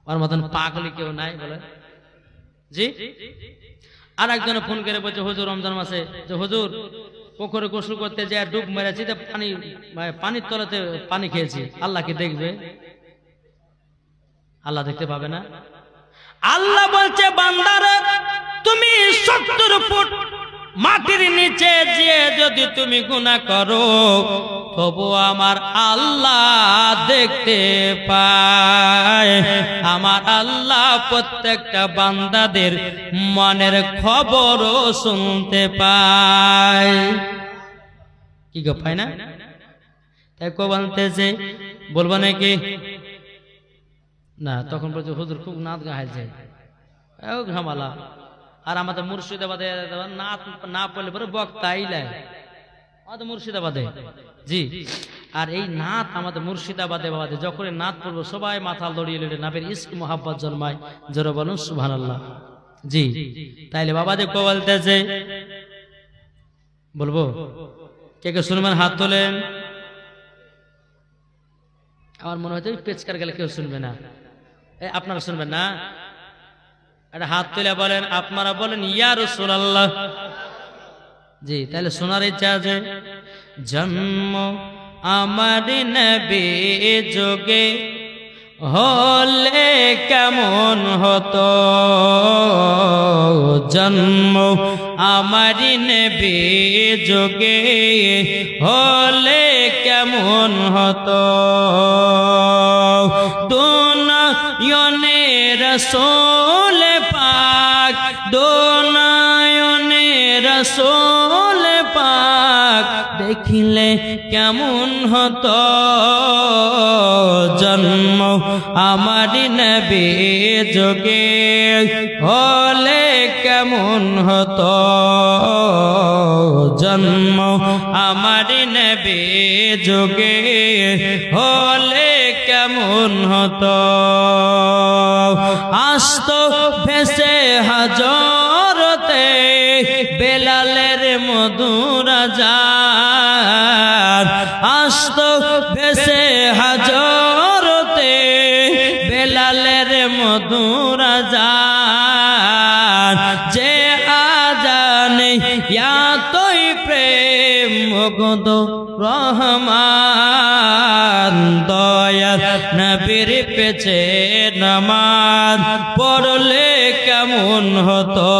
Speaker 1: ওর মতন পাগলি কেউ নাই বলে। জি আর একজনে ফোন করে বলছে, হুজুর রমজান মাসে যে হুজুর পুকুরে গোসল করতে যে ডুব মেরেছি, পানির তলাতে পানি খেয়েছি, আল্লাহ কি দেখবে? আল্লাহ দেখতে পাবে না। আল্লাহ বলছে, বান্দারে তুমি 70 ফুট মাটির নিচে যে যদি তুমি গুনাহ করো, তবু আমার আল্লাহ দেখতে পায়। আমার আল্লাহ প্রত্যেকটা বান্দাদের মনের খবরও শুনতে পায়। কি গো পায় না? তাই কো বলতেছে, বলবো নাকি না? তখন বলছে হুজুর খুব নাচ গাইছে, ঘামালা। আর আমাদের মুর্শিদাবাদে নাচ না পড়লে পরে বক্তাই লাই, আমাদের মুর্শিদাবাদে। জি আর এই নাত আমাদের মুর্শিদাবাদে বাবাদে যখন নাত পড়বো সবাই মাথা দড়িয়ে লেটে নাবের ইস্ক মোহাব্বত জন্মায়, জোরে বলুন সুবহানাল্লাহ। জি তাইলে বাবাজি কো বলতেছে, বলবো কে কে শুনবেন? হাত তোলেন। আমার মনে হচ্ছে পেচকার গেলে কেউ শুনবে না, আপনারা শুনবেন না? একটা হাত তুলে বলেন, আপনারা বলেন ইয়া রাসূলুল্লাহ। জি তাহলে শোনার ইচ্ছা আছে। জন্ম আমার নবী যোগে হলে কেমন হতো, জন্ম আমার নবী যোগে হলে কেমন হতো, দুনিয়ানে রাসূল পাক, দুনিয়ানে রাসূল পাক দেখিলে কেমন হতো, জন্ম আমার নবী যোগে হলে কেমন হতো, জন্ম আমার নবী যোগে হলে কেমন হতো, আসতো ভেসে হাজরতে বেলালের মধুর আযান, আসতো ভেসে হাজরতে বেলালের মধুর আযান, যে আযানে এতই প্রেম মুগ্ধ রহমান, দয়াল নবীর পেছে নামাজ পড়লে কেমন হতো,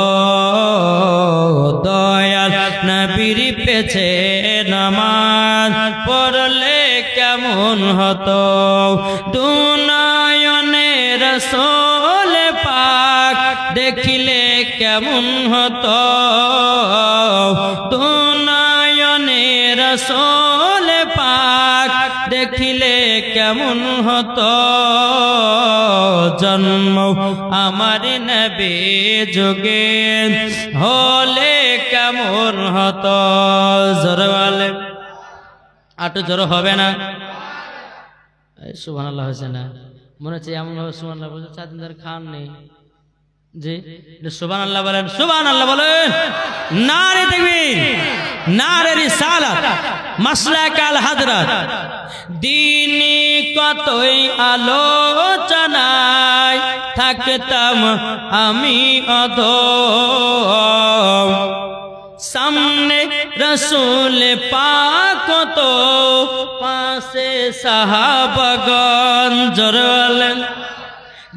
Speaker 1: দয়াল নবীর পেছে নামাজ পড়লে কেমন হতো, দুনিয়ানে রাসূল পাক দেখিলে কেমন হতো, দুনিয়ানে রাসূল পাক দেখিলে কেমন হতো, জন্ম আমার নবী যোগে হলে কেমন হতো। জোরে বলে, আটু জোরে হবে না? সুবহানাল্লাহ হয়েছে না? মনে হচ্ছে এমন ভাবে সুবহানাল্লাহ বলছে 4 দিন ধরে খান নেই। জি সুবহানাল্লাহ বলেন, সুবহানাল্লাহ বলেন। নারে তাকবীর, নারে রিসালাত, মাসলাক আল হযরত। দিনী কতই আলোচনায় থাকতাম আমি অধম, সামনে রসুল পাক তো পাশে সাহাবাগণ জোরে বলেন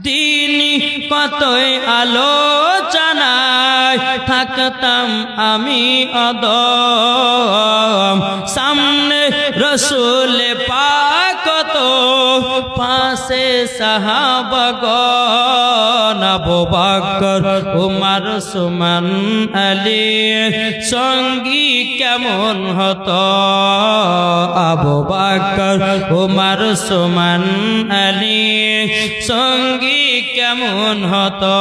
Speaker 1: দিনই কতই আলোচনায় থাকতাম আমি অদম সামনে রসুল পাক তো পাশে সাহাবাগণ আবু বকর উমর উসমান আলী সঙ্গী কেমন হতো আবু বকর উমর উসমান আলী সঙ্গী কেমন হতো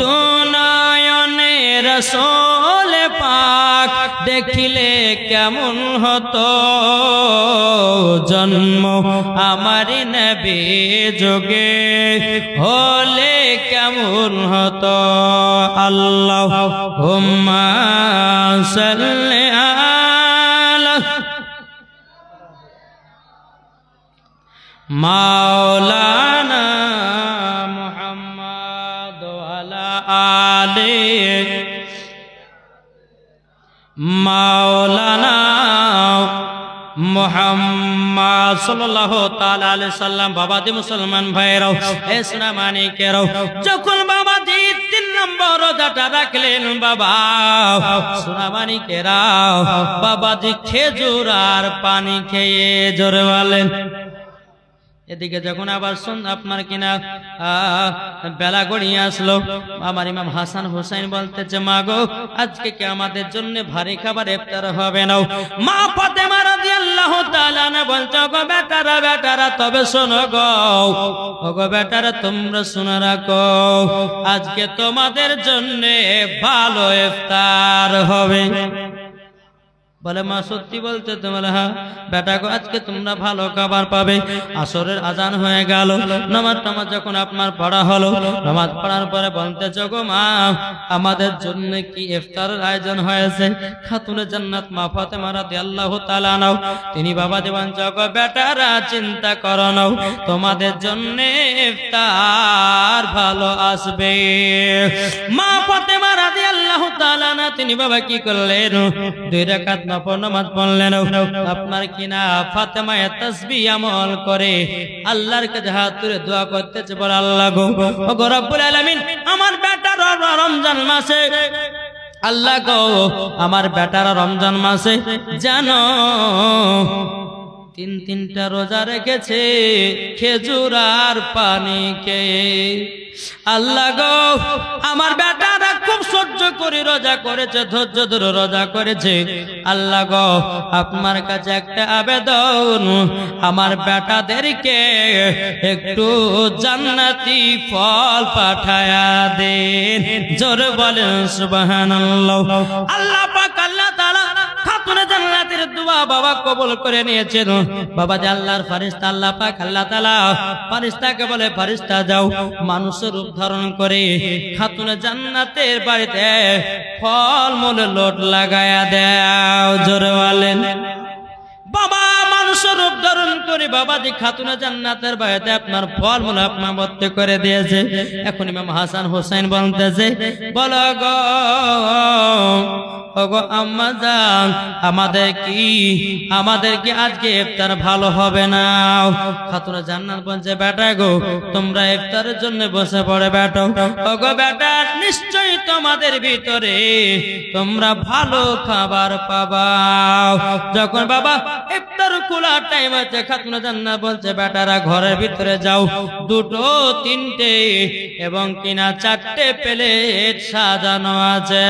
Speaker 1: দুনয়নে রসুল পাক দেখিলে কেমন হতো জন্ম আমার নবী যুগে হলে কেমন হতো আল্লাহুম্মা সাল্লি আলা মাওলানা মুহাম্মদ ওয়ালা আলি মাওলানা মুহাম্মদ সাল্লাল্লাহু তাআলা আলাইহি সাল্লাম। বাবাজি মুসলমান ভাইরাও এসনা মানিকেরাও যখন বাবাজি 3 নম্বর রোজাটা রাখলেন বাবা সোনা মানিকেরাও বাবাজি খেজুর আর পানি খেয়ে জোরে বলেন এদিকে যখন আবার আপনার কিনা বেলা গড়িয়ে আসলো আমার ইমাম হাসান হুসাইন বলতেছে মা গো আজকে কি আমাদের জন্য ভারী খাবার ইফতার হবে না মা ফাতেমা রাদিয়াল্লাহু তাআলা না বলছো গো বেটারা তবে শোনো গো ওগো বেটারা তোমরা শুনে রাখো আজকে তোমাদের জন্য ভালো ইফতার হবে বলে মা সত্যি বলতে তোমরা হ্যাঁ বেটা গো আজকে তোমরা ভালো খাবার পাবে আসরের আজান হয়ে গেল নামাজ যখন আপনার পড়া হলো নামাজ পড়ার পরে বলতেছ গো মা আমাদের জন্য কি ইফতারের আয়োজন হয়েছে খাতুনে জান্নাত মা ফাতেমা রাদিয়াল্লাহু তাআলা নাও তিনি বাবা দেবান গো বেটারা চিন্তা করো নাও তোমাদের জন্য ইফতার ভালো আসবে মা ফাতেমা রাদিয়াল্লাহু তাআলা না তিনি বাবা কি করলেন 2 রাকাত নামাজ পড়লেন আপনার কিনা ফাতেমা তাসবিহ আমল করে আল্লাহর কাছে হাত তুলে দোয়া করতেছে বলে আল্লাহ গো রব্বুল আলামিন আমার বেটার রমজান মাসে আল্লাহ গো আমার বেটার রমজান মাসে জানো 3টা রোজা রেখেছে খেজুর আর পানি খেয়ে আল্লাহ গো আমার বেটারা খুব সহ্য করে রোজা করেছে ধৈর্য ধরে রোজা করেছে আল্লাহ গো আপনার কাছে একটা আবেদন আমার বেটাদেরকে একটু জান্নাতি ফল পাঠায়া দেন জোরে বলেন সুবহানাল্লাহ আল্লাহ পাক আল্লাহ তাআলা খাতুনে জান্নাতের দোয়া বাবা কবুল করে নিয়েছেন বাবা যে আল্লাহর ফেরেশতা আল্লাহ পাক আল্লাহ তাআলা ফেরেশতাকে বলে ফেরেশতা যাও মানুষের রূপ ধারণ করে খাতুনে জান্নাতের বাড়িতে ফল মূল লোট লাগায়া দাও জোরে বলেন বাবা মানুষের রূপ ধারণ করে বাবাজি খাতুনে জান্নাতের বাড়িতে আপনার ফল মূল আপনার ভর্তি করে দিয়েছে এখন ইমাম হাসান হোসেন বলতেছে বলো গো ওগো আম্মা জান আমাদের কি আজকে ইফতার ভালো হবে না খাতুনে জান্নাত বলছে বেটা গো তোমরা ইফতারের জন্য বসে পড়ে বেটা ওগো বেটা নিশ্চয়ই তোমাদের ভিতরে তোমরা ভালো খাবার পাবা যখন বাবা ইফতার খোলার টাইম আছে খাতুনে জান্নাত বলছে বেটারা ঘরের ভিতরে যাও 2 3টে এবং কিনা 4টে প্লেট সাজানো আছে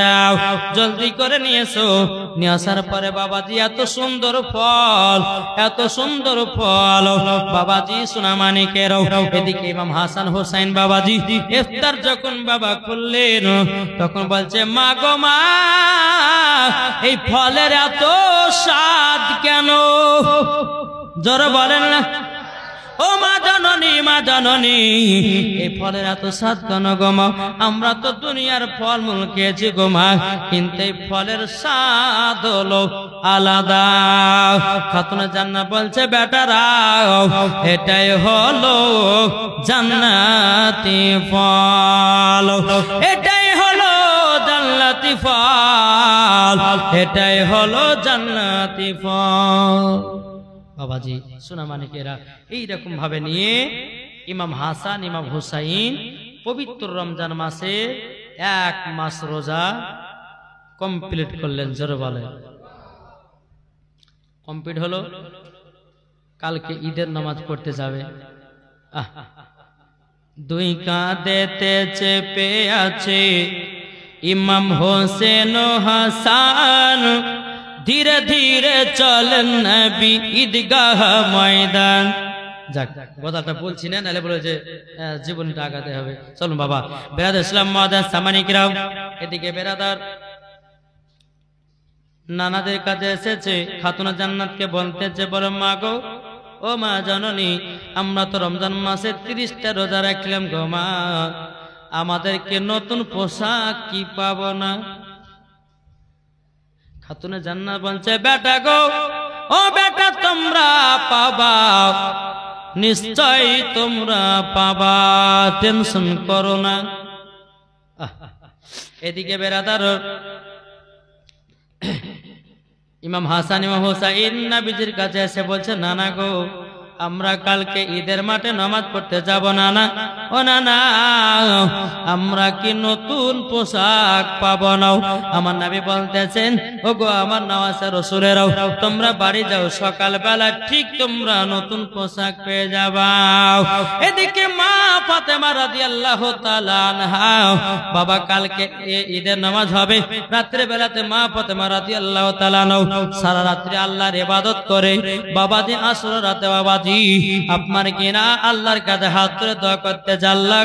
Speaker 1: জলদি করে নিয়ে আসার পরে বাবাজি এত সুন্দর ফল বাবাজি সোনা মানিকের এদিকে ইমাম হাসান হোসেন বাবাজি ইফতার যখন বাবা খুললেন তখন বলছে মা গো মা এই ফলের এত স্বাদ কেন জোরে বলেন না ও মা জননী এই ফলের এত স্বাদ কেন গো মা আমরা তো দুনিয়ার ফল মূল খেয়েছি গো মা কিন্তু এই ফলের স্বাদ হলো আলাদা খাতুনে জান্নাত বলছে বেটারা এটাই হলো জান্নাতি ফল এটাই হলো জান্নাতি ফল ফল, এটাই হলো জান্নাতি ফল। বাবাজি সোনামানিকেরা, এইরকম ভাবে নিয়ে ইমাম হাসান ইমাম হুসাইন পবিত্র রমজান মাসে 1 মাস রোজা কমপ্লিট করলেন। জোরে বলে কমপ্লিট হলো। কালকে ঈদের নামাজ পড়তে যাবে। দুই কাঁধেতে চেপে আছে ইমাম হোসেন ও হাসান, ধীরে ধীরে চলেন নবী ঈদগাহ ময়দান। যাক কথাটা বলছি না, নাহলে বলে যে জীবনটা আগাতে হবে। চলুন বাবা বেরাদার ইসলাম মুআজ্জাজ সামানিকরাম, এদিকে বেরাদার নানাদের কাছে এসেছে। খাতুনা জান্নাতকে বলতেছে, বলো মা গো, ও মা জননী, আমরা তো রমজান মাসে 30টা রোজা রাখলাম গো মা, আমাদেরকে নতুন পোশাক কি পাবো না? খাতুনা জান্নাত বলছে, বেটা গো, ও বেটা তোমরা পাবা, নিশ্চয় তোমরা পাবা, টেনশন করো না। এদিকে বেরাদার ইমাম হাসান ইমাম হুসাইন নবীজির কাছে এসে বলছে, নানা গো, আমরা কালকে ঈদের মাঠে নামাজ পড়তে যাব না না? ও না না, আমরা কি নতুন পোশাক পাবো না? আমার নবী বলতেছেন, ও গো আমার নওয়াজের রাসূলেরাও, তোমরা বাড়ি যাও, সকালবেলা ঠিক তোমরা নতুন পোশাক পেয়ে যাবা। এদিকে মা ফাতেমা রাদিয়াল্লাহু তাআলা আনহা, বাবা কালকে ঈদের নামাজ হবে, রাত্রে বেলাতে মা ফাতেমা রাদিয়াল্লাহু তাআলা সারা রাত্রি আল্লাহর ইবাদত করে। বাবাজি আসর রাতে বাবাজি আপনার কিনা আল্লাহর কাছে হাত তুলে দোয়া করতে, আল্লাহ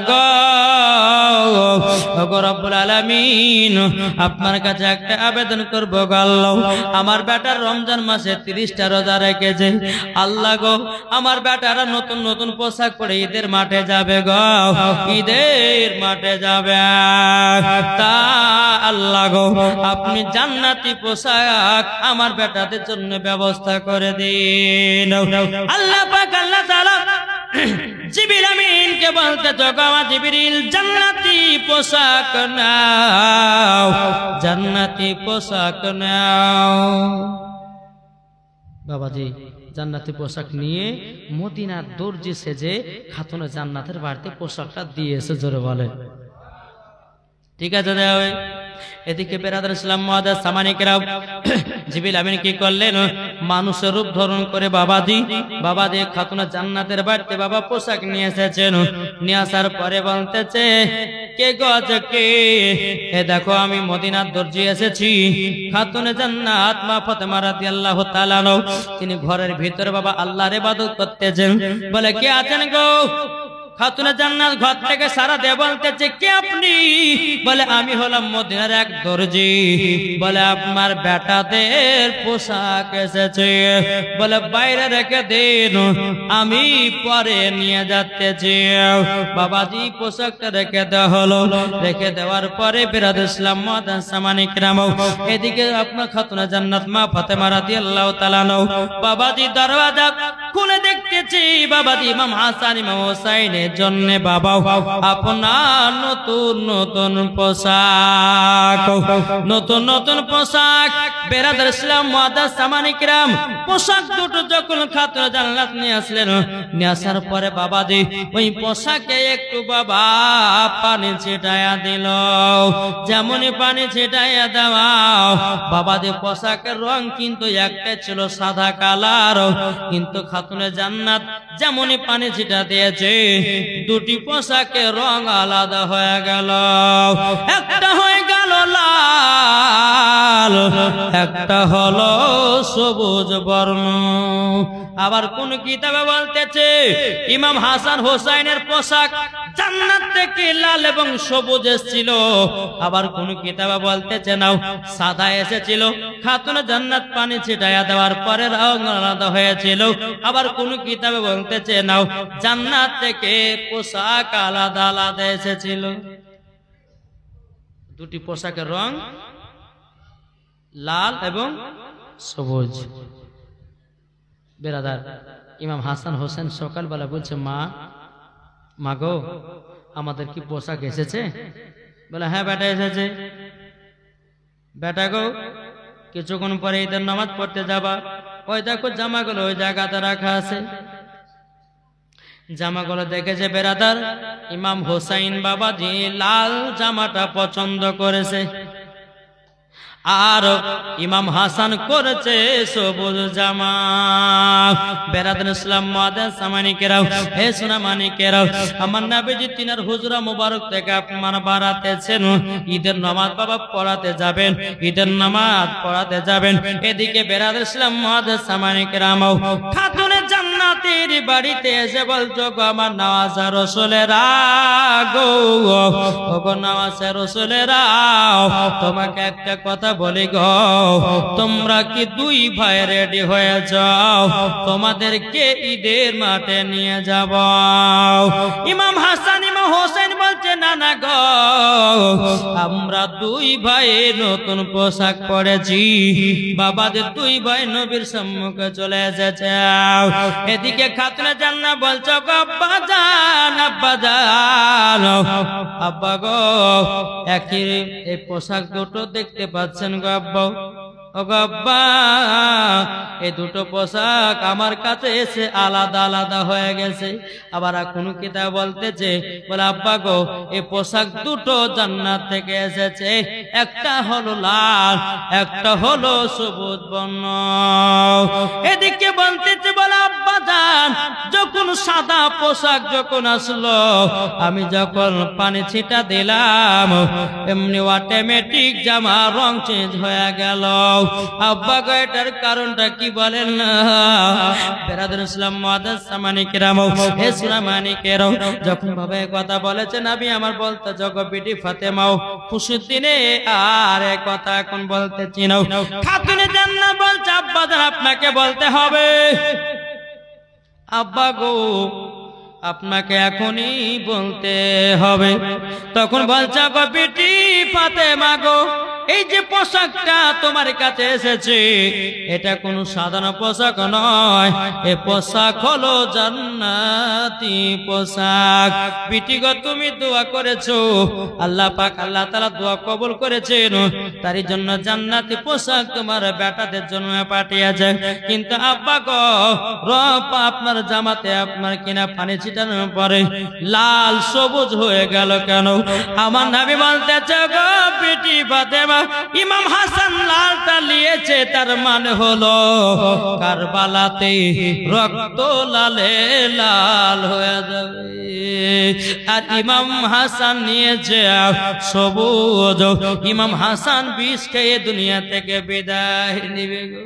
Speaker 1: গো রব্বুল আলামিন, আপনার কাছে একটা আবেদন করবো গো আল্লাহ, আমার বেটার রমজান মাসে 30টা রোজা রেখেছে, আল্লাহ গো আমার বেটারা নতুন নতুন পোশাক পরে ঈদের মাঠে যাবে গো, ঈদের মাঠে যাবে, তা আল্লাহ গো আপনি জান্নাতি পোশাক আমার বেটাদের জন্য ব্যবস্থা করে দিন। আল্লাহ পাক আল্লাহ তাআলা জিবরিল আমিনকে বলতে, জগা জিবরিল জান্নাতি পোশাক নাও, জান্নাতি পোশাক নাও। বাবাজি জান্নাতি পোশাক নিয়ে মদিনার দর্জি সেজে খাতুনে জান্নাতের বাড়িতে পোশাকটা দিয়েছে। জোরে বলে ঠিক আছে দেওয়া। এদিকে বেরাদার ইসলাম মুআজ্জাজ সামানিকরাম, জিবরিল আমিন কি করলেন, মানুষের রূপ ধারণ করে বাবাজি খাতুনা জান্নাতের বাড়িতে বাবা পোশাক নিয়ে এসেছেন। নিয়ে আসার পরে বলতেছে, কে গো আছে কে? এ দেখো আমি মদিনার দর্জি এসেছি, খাতুনে জান্নাত মা ফাতেমা রাদিয়াল্লাহু তাআলা আনহা, তিনি ঘরের ভিতরে বাবা আল্লাহর ইবাদত করতেছেন। বলে, কে আছেন গো? খাতুনে জান্নাত ঘর থেকে সারা দিয়ে বলতেছে, কে আপনি? বলে, আমি হলাম মদিনার এক দর্জি। বলে, আপনার বেটাদের পোশাক এসেছে, বলে বাইরে রেখে দিন, আমি পরে নিয়ে যাচ্তেছি। বাবাজি পোশাকটা রেখে দেওয়া হলো। রেখে দেওয়ার পরে বেরাদার ইসলাম মুআজ্জাজ সামানিকরাম, এদিকে আপনার খাতুনে জান্নাত মা ফাতেমা রাদিয়াল্লাহু তাআলা আনহা, বাবাজি দরওয়াজা খুলে দেখতেছি, বাবাজি ইমাম হাসান ইমাম হুসাইনের জন্য বাবা আপনার নতুন নতুন পোশাক, নতুন নতুন পোশাক। বেরাদার ইসলাম মুআজ্জাজ সামানিকরাম, পোশাক দুটো যখন খাতুনে জান্নাত নিয়ে আসলেন, নিয়ে আসার পরে বাবাজি ওই পোশাকে একটু বাবা পানি ছিটায়া দিল। যেমনই পানি ছিটাইয়া দেওয়া, বাবাজি পোশাকের রং কিন্তু একটা ছিল সাদা কালার, কিন্তু খাতুনে জান্নাত যেমনই পানি ছিটা দিয়েছে, দুটি পোশাকের রং আলাদা হয়ে গেল। একটা হয়ে গেল লাল, একটা হলো সবুজ বর্ণ। আবার কোন কিতাবে বলতেছে, ইমাম হাসান হোসাইনের পোশাক জান্নাত থেকে লাল এবং সবুজ এসেছিল। আবার কোন কিতাবে বলতেছে নাও সাদা এসেছিল, খাতুনে জান্নাত পানি ছিটাইয়া দেওয়ার পরে রং আলাদা হয়েছিল। আবার কোন কিতাবে বলতেছে নাও জান্নাত থেকে পোশাক আলাদা আলাদা এসেছিল। দুটি পোশাকের রং লাল এবং সবুজ। বেরাদার ইমাম হাসান হোসেন সকালবেলা বলছে, মা গো আমাদের কি পোশাক এসেছে? বলে, হ্যাঁ বেটা এসেছে। বেটা গো কিছুক্ষণ পরে ঈদের নামাজ পড়তে যাবা, ওই দেখো জামাগুলো ওই জায়গাতে রাখা আছে। জামাগুলো দেখেছে বেরাদার ইমাম হোসাইন বাবাজি লাল জামাটা পছন্দ করেছে, আর ইমাম হাসান করেছে সবুজ জামা। বেরাদার ইসলাম মুআদ্দিন সামানিকেরাও, হে সোনামানিকেরাও, আমার নবীজি তিনার হুজরা মুবারক থেকে আপনারা বাড়াতেছেন, ঈদের নামাজ বাবা পড়াতে যাবেন, ঈদের নামাজ পড়াতে যাবেন। এদিকে বেরাদার ইসলাম মুআদ্দিন সামানিকেরাও খাতুনে জান্নাতের বাড়িতে এসে বলছো গো আমার নওয়াজা রাসূলেরা গো, ওগো নওয়াজা রাসূলেরা, তোমাকে একটা কথা বলি গো, তোমরা কি দুই ভাই রেডি হয়ে যাও, তোমাদেরকে ঈদের মাঠে নিয়ে যাব। ইমাম হাসান ইমাম হোসেন বলছে না না গো, আমরা দুই ভাই নতুন পোশাক পরেছি, বাবাদের দুই ভাই নবীর সম্মুখে চলে এসেছে। এদিকে খাতুনে জান্নাত বলছো গো আব্বা জান, আব্বা জান, আব্বা গো একই এই পোশাক দুটো দেখতে পাচ্ছেন গো আব্বা, ও গো আব্বা এই দুটো পোশাক আমার কাছে এসে আলাদা আলাদা হয়ে গেছে। আবার কোন কিতাব বলতেছে বলে আব্বা গো এই পোশাক দুটো জান্নাত থেকে এসেছে, একটা হলো লাল, একটা হলো সবুজ বর্ণ। এদিকে বলতেছে বলে আব্বা জান যখন সাদা পোশাক যখন আসলো, আমি যখন পানি ছিটা দিলাম এমনি অটোমেটিক জামা রং চেঞ্জ হয়ে গেল। আব্বা গো এটার কারণটা কি বলেন না? বেরাদার ইসলাম মুআদ্দিন সামানিকেরাও, হে সোনামানিকেরাও, যখন ভাবে কথা বলেছেন আমি আমার বলতে জগৎ বিটি ফাতেমাও খুশির দিনে আর কথা এখন বলতে চিনাও। খাতুনে জান্নাত বলছে আব্বা জান আপনাকে বলতে হবে, আব্বা গো আপনাকে এখনই বলতে হবে। তখন বলছে গো বিটি ফাতেমা গো, এই যে পোশাকটা তোমার কাছে এসেছে এটা কোনো সাধারণ পোশাক নয়, এই পোশাক হলো জান্নাতি পোশাক। বিটি গো তুমি দোয়া করেছো, আল্লাহ পাক আল্লাহ তাআলা দোয়া কবুল করেছেন, তারই জন্য জান্নাতি পোশাক তোমার বেটাদের জন্য পাঠিয়েছে। কিন্তু আব্বা গো রব আপনার জামাতে আপনার কিনা পানি ছিটানোর পরে লাল সবুজ হয়ে গেল কেন? আমার নবী বলতেছে গো বিটি ফাতেমা, ইমাম হাসান লালটা নিয়েছে, তার মানে হলো কারবালাতে রক্ত লালে লাল হয়ে যাবে, আর ইমাম হাসান নিয়েছে সবুজ। ইমাম হাসান বিষ খেয়ে দুনিয়া থেকে বিদায় নিবে গো।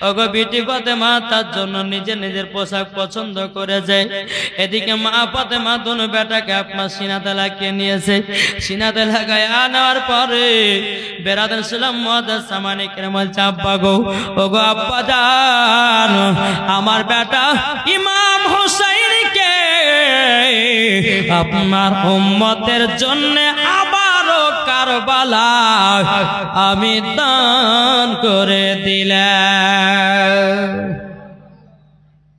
Speaker 1: ওগো বিটি ফাতেমা তার জন্য নিজের পোশাক পছন্দ করেছে। এদিকে মা ফাতেমা দোনো বেটাকে আপনার সিনাতে লাগিয়ে নিয়েছে। সিনাতে লাগায় আনার পরে বেরাদার ইসলাম মুআদ্দিন সামানিকেরাও বলছে আব্বা গো, ওগো আব্বা জান আমার বেটা ইমাম হোসাইনকে আপনার উম্মতের জন্য আবারও কারবালা আমি দান করে দিলাম।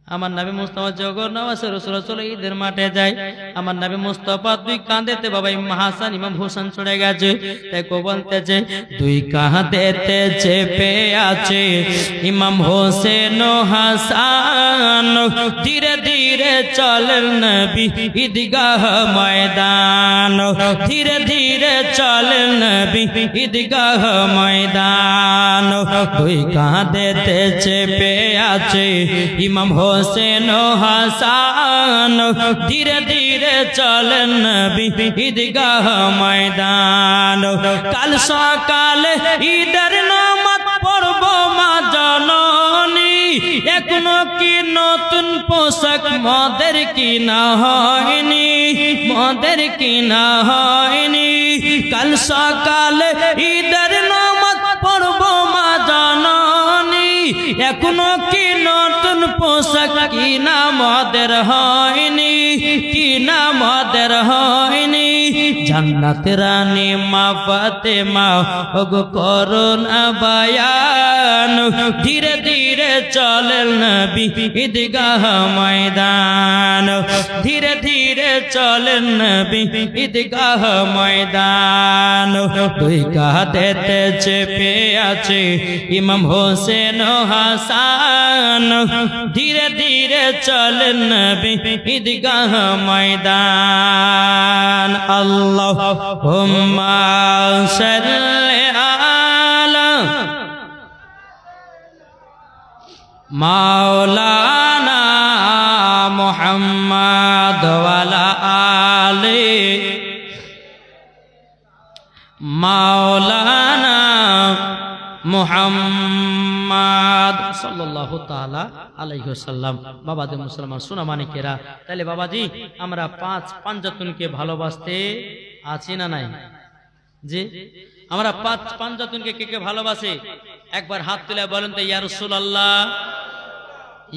Speaker 1: আমার নবী মুস্তাফা যখন নওয়াজে রাসূল চলে ঈদের মাঠে যায়, আমার নবী মুস্তাফা দুই কাঁধেতে বাবা ইমাম হাসান ইমাম হোসেন চড়ে গেছে, তাই কো বলতেছে দুই কাঁধেতে চেপে আছে ইমাম হোসেন ও হাসান, ধীরে ধীরে চলেন নবী ঈদগাহ ময়দান, ধীরে ধীরে চলেন নবী ঈদগাহ ময়দান। দুই কাঁধেতে চেপে আছে ইমাম হোসেন ও হাসান, ধীরে ধীরে চলেন নবী ঈদগাহ ময়দান। কাল সকালে ঈদের নামাজ পড়ব মা জননী, এখনো কি নতুন পোশাক মদের কিনা হয়নি, মদের কিনা হয়নি। কাল সকালে ঈদের নামাজ পড়ব মা জননী, এখনো কি নতুন পোশাক কি না মদের হয়নি, কি না মদের হয়নি। জান্নাতের রানী মা ফাতেমা ওগো করুণা বায়ান, ধীরে ধীরে চলেন নবী ঈদগাহ ময়দান, ধীরে ধীরে চলেন নবী ঈদগাহ ময়দান। দুই কাঁধেতে চেপে আছে ইমাম হোসেন ও হাসান, ধীরে ধীরে চলেন নবী ঈদগাহ ময়দান। আল্লাহুম্মা সাল্লি আলা মাওলানা মুহাম্মদ ওয়া আলা আলি মাওলানা মুহাম্মদ সাল্লাল্লাহু তাআলা আলাইহি ওয়াসাল্লাম। বাবাজি মুসলমান সোনা মানিকেরা, তাহলে বাবাজি আমরা পাঁচ পাঞ্জাতনকে ভালোবাসতে আছি না নাই? জি, আমরা পাঁচ পাঞ্জাতনকে কে কে ভালোবাসে? একবার হাত তুলে বলেন তো, ইয়া রাসূলুল্লাহ,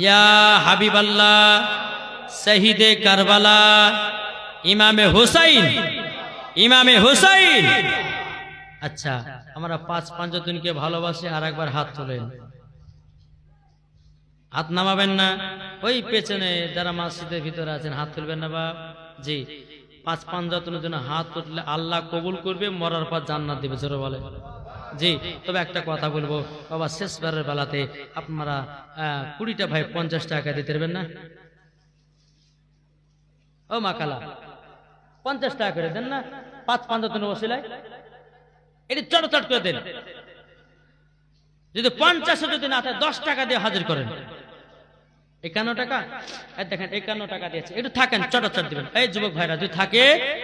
Speaker 1: ইয়া হাবিবাল্লাহ, শহীদে কারবালা, ইমামে হুসাইন, ইমামে হুসাইন। আচ্ছা, আমরা পাঁচ পাঞ্জাতনকে ভালোবাসি। আর একবার হাত তোলেন, হাত নামাবেন না। ওই পেছনে যারা মসজিদের ভিতরে আছেন হাত তুলবেন না বাপ। জি, পাঁচ পাঞ্জাতনের জন্য হাত তুললে আল্লাহ কবুল করবে, মরার পর জান্নাত দিবে। জোরে বলে জি। তবে একটা কথা বলবো বাবা, শেষবারের বেলাতে আপনারা 20টা ভাই 50 টাকা দিতে পারবেন না? ও মা কালা, 50 টাকা করে দেন না, পাঁচ পাঞ্জাতনের ওসিলায় এটি চটচট করে দেন। যদি 50 যদি না থাকে 10 টাকা দিয়ে হাজির করেন। 51 টাকা, দেখেন 51 টাকা দিয়েছে, একটু থাকেন, চটচট দিবেন। এই যুবক ভাইরা যদি থাকে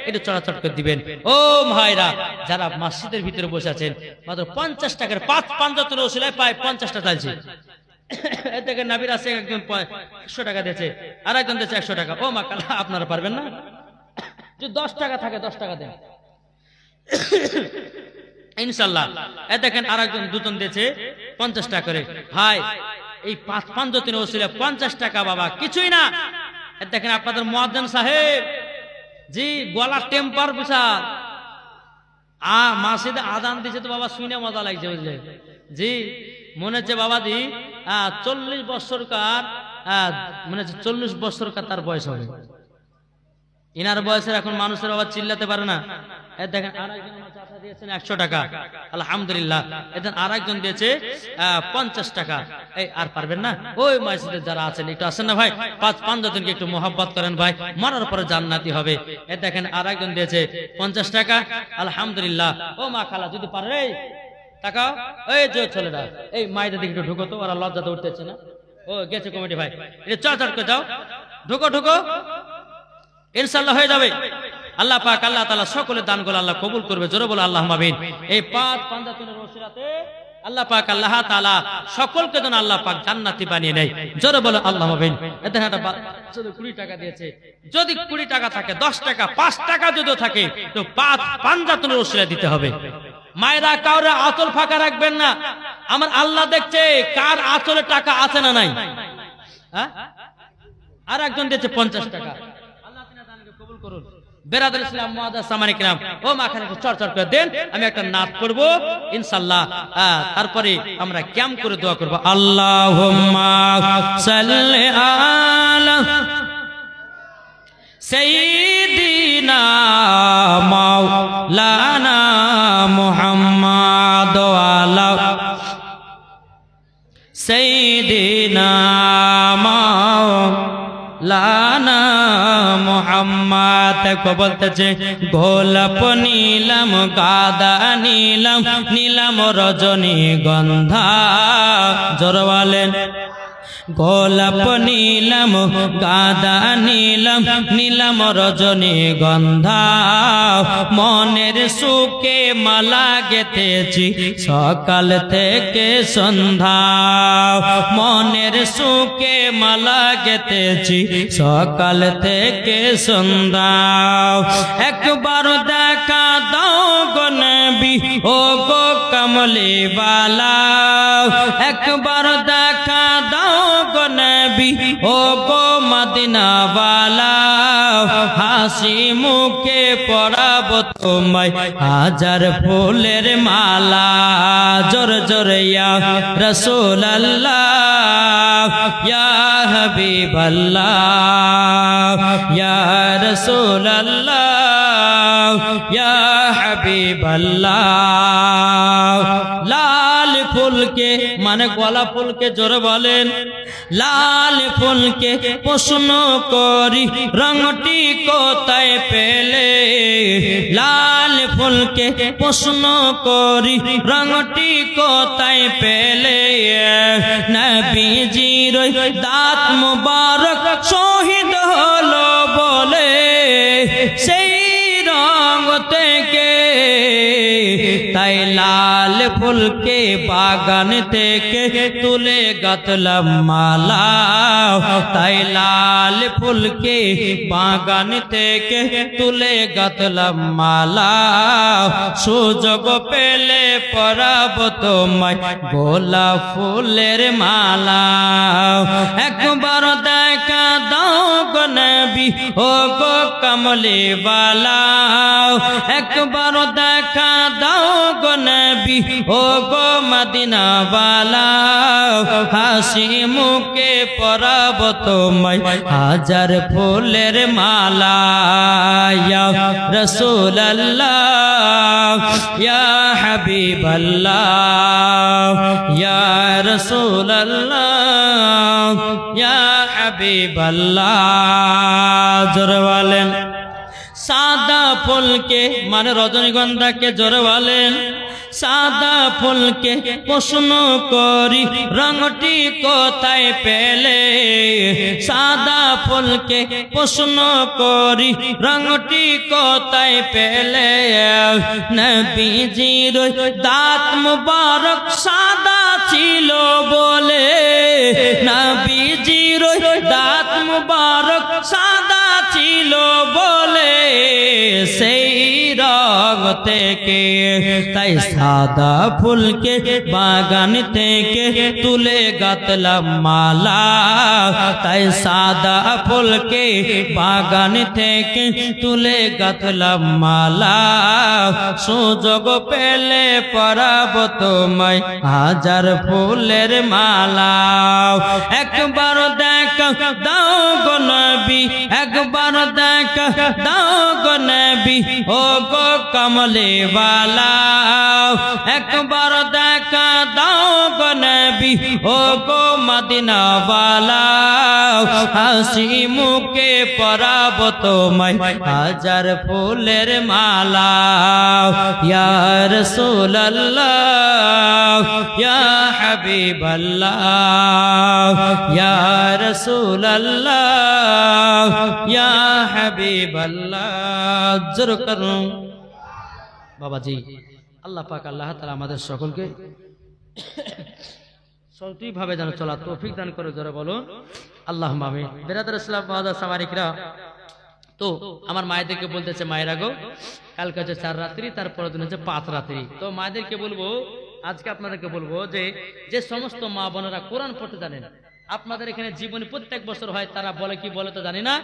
Speaker 1: একটু চটচট করে দিবেন। ও ভাইরা যারা মসজিদের ভিতরে বসে আছেন, মাত্র 50 টাকার পাঁচ পাঞ্জাতনের ওসিলায় পায় 50টা চাইছে। এই দেখেন নাবির আছে একজন 100 টাকা দিয়েছে, আর একজন দিয়েছে 100 টাকা। ও মা কালা, আপনারা পারবেন না? যদি 10 টাকা থাকে 10 টাকা দেন ইনশাআল্লাহ। এই দেখেন আরেকজন দুজন দিয়েছে 50 টাকা করে। ভাই এই পাঁচ পাঞ্জাতনের ওসিলায় 50 টাকা বাবা কিছুই না। এই দেখেন আপনাদের মুয়াজ্জিন সাহেব, জি গলার টেম্পার বিশাল। মসজিদে আযান দিয়েছে তো বাবা শুনে মজা লাগছে, বুঝলে জি। মনে হচ্ছে বাবাজি 40 বছরকার, মনে হচ্ছে 40 বছরকার তার বয়স হবে। ইনার বয়সের এখন মানুষের বাবা চিল্লাতে পারে না। দেখেন আরেকজন চাচা দিয়েছেন 100 টাকা, আলহামদুলিল্লাহ। এদিন আরেকজন দিয়েছে 50 টাকা। এই আর পারবেন না? ওই মসজিদে যারা আছেন একটু আসেন না ভাই, পাঁচ পাঞ্জাতনকে একটু মোহাব্বত করেন ভাই, মরার পরে জান্নাতি হবে। এই দেখেন আরেকজন দিয়েছে 50 টাকা, আলহামদুলিল্লাহ। ও মা খালা যদি পারে টাকা, এই যে ছেলেরা এই মায়েদের দিকে একটু ঢুকো তো, ওরা লজ্জাতে উঠতেছে না। ও গেছে কমিটি ভাই, এটা চট করে যাও, ঢুকো ঢুকো, ইনশাআল্লাহ হয়ে যাবে। আল্লাহ পাক আল্লাহ তাআলা সকলের দানগুলো আল্লাহ কবুল করবে। জোরে বলো আল্লাহুম্মা আমিন। এই পাঁচ পাঞ্জাতনের ওসিলাতে আল্লাহ পাক আল্লাহ তাআলা সকলকে যেন আল্লাহ পাক জান্নাতি বানিয়ে নেয়। জোরে বলো আল্লাহুম্মা আমিন। এতে একটা শুধু 20 টাকা দিয়েছে, যদি 20 টাকা থাকে 10 টাকা 5 টাকা যদিও থাকে তো পাঁচ পাঞ্জাতনের ওসিলা দিতে হবে। মায়েরা কাউরে আঁচল ফাঁকা রাখবেন না। আমার আল্লাহ দেখছে কার আঁচলে টাকা আছে না নাই। হ্যাঁ, আর একজন দিয়েছে 50 টাকা। আল্লাহ তাআলা দানকে কবুল করুন। বেরাদুল ইসলাম মুআজ্জাজ সামানিক নাম, ও মাখানে একটু চর্চা করে দেন, আমি একটা নাত করব ইনশাআল্লাহ। তারপরে আমরা ক্যাম করে দোয়া করব। আল্লাহুম্মা সাল্লি আলা সাইয়্যিদিনা মাওলানা মুহাম্মদ ওয়া আলা সাইয়্যিদিনা মাওলানা মুহাম্মদ। কো বলতেছে গোলাপ নীলাম, গাঁদা নীলাম, নীলাম রজনী গন্ধা। জোরে বলেন গোলাপ নীলাম গাঁদা নীলাম নীলাম রজনীগন্ধা মনের সুখে মালা গেঁথেছি সকাল থেকে সন্ধ্যা মনের সুখে মালা গেঁথেছি সকাল থেকে সন্ধ্যা একবার দেখা দাও গো নবী ও গো কমলি বালা একবার দেখা দাও গো নবী ও গো মদিনা বালা হাসি মুখে পরাব তোমায় হাজার ফুলের মালা জোর জোর ইয়া রাসূলুল্লাহ ইয়া হাবিবাল্লাহ ইয়া রাসূলুল্লাহ ইয়া হাবিবাল্লাহ লাল ফুলকে মানে গোলাপ ফুলকে জোরে বলেন লাল ফুলকে প্রশ্ন করি রংটি কোথায় পেলে লাল ফুলকে প্রশ্ন করি রংটি কোথায় পেলে নবীজির দাঁত মুবারক শহীদ হলো বলে সেই রং থেকে তাই লাল ফুলকে বাগান থেকে তুলে গাঁথলাম মালা তাই লাল ফুলকে বাগান থেকে তুলে গাঁথলাম মালা সুযোগ পেলে পরাব তোমায় গোলাপ ফুলের মালা একবার দেখা দাও গো নবী ও গো কমলি বালা একবার দেখা দাও গো নবী ও গো মদিনা বালা হাসি মুখে পরাব তোমায় হাজার ফুলের মালা ইয়া রাসূলুল্লাহ ইয়া হাবিবাল্লাহ ইয়া রাসূলুল্লাহ ইয়া হাবিবাল্লাহ জোরে বলেন সাদা ফুলকে মানে রজনীগন্ধাকে জোরে বলেন সাদা ফুলকে প্রশ্ন করি রংটি কোথায় পেলে সাদা ফুলকে প্রশ্ন করি রংটি কোথায় পেলে নবীজির দাঁত মুবারক সাদা ছিল বলে নবীজির দাঁত মুবারক সাদা ছিল বলে সেই রং থেকে তাই সাদা ফুলকে বাগান থেকে তুলে গাঁথলাম মালা তাই সাদা ফুলকে বাগান থেকে তুলে গাঁথলাম মালা সুযোগ পেলে পরাব তোমায় হাজার ফুলের মালা একবার দেখা দাও গো নবী একবার দেখা দাও গো নবী ও গো কমলি বালা একবার দেখা দাও গো নবী ও গো মদিনা বালা হাসি মুখে পরাব তোমায় হাজার ফুলের মালা ইয়া রাসূলুল্লাহ ইয়া হাবিবাল্লাহ ইয়া রাসূলুল্লাহ ইয়া হাবিবাল্লাহ জোর করুন বাবাজি আল্লাহ পাক আল্লাহ তাআলা আমাদের সকলকে সঠিকভাবে যেন চলার তৌফিক দান করে জোরে বলুন আল্লাহুম্মা আমিন বিরাদর ইসলাম ওয়া সামারিকরা তো আমার মায়েদেরকে বলতেছে মায়েরা গো কালকে হচ্ছে 4 রাত্রি তারপরের দিন হচ্ছে 5 রাত্রি তো মায়েদেরকে বলবো আজকে আপনাদেরকে বলবো যে সমস্ত মা বোনেরা কোরআন পড়তে জানেন আপনাদের এখানে জীবনী প্রত্যেক বছর হয় তারা বলে কি বলে তো জানি না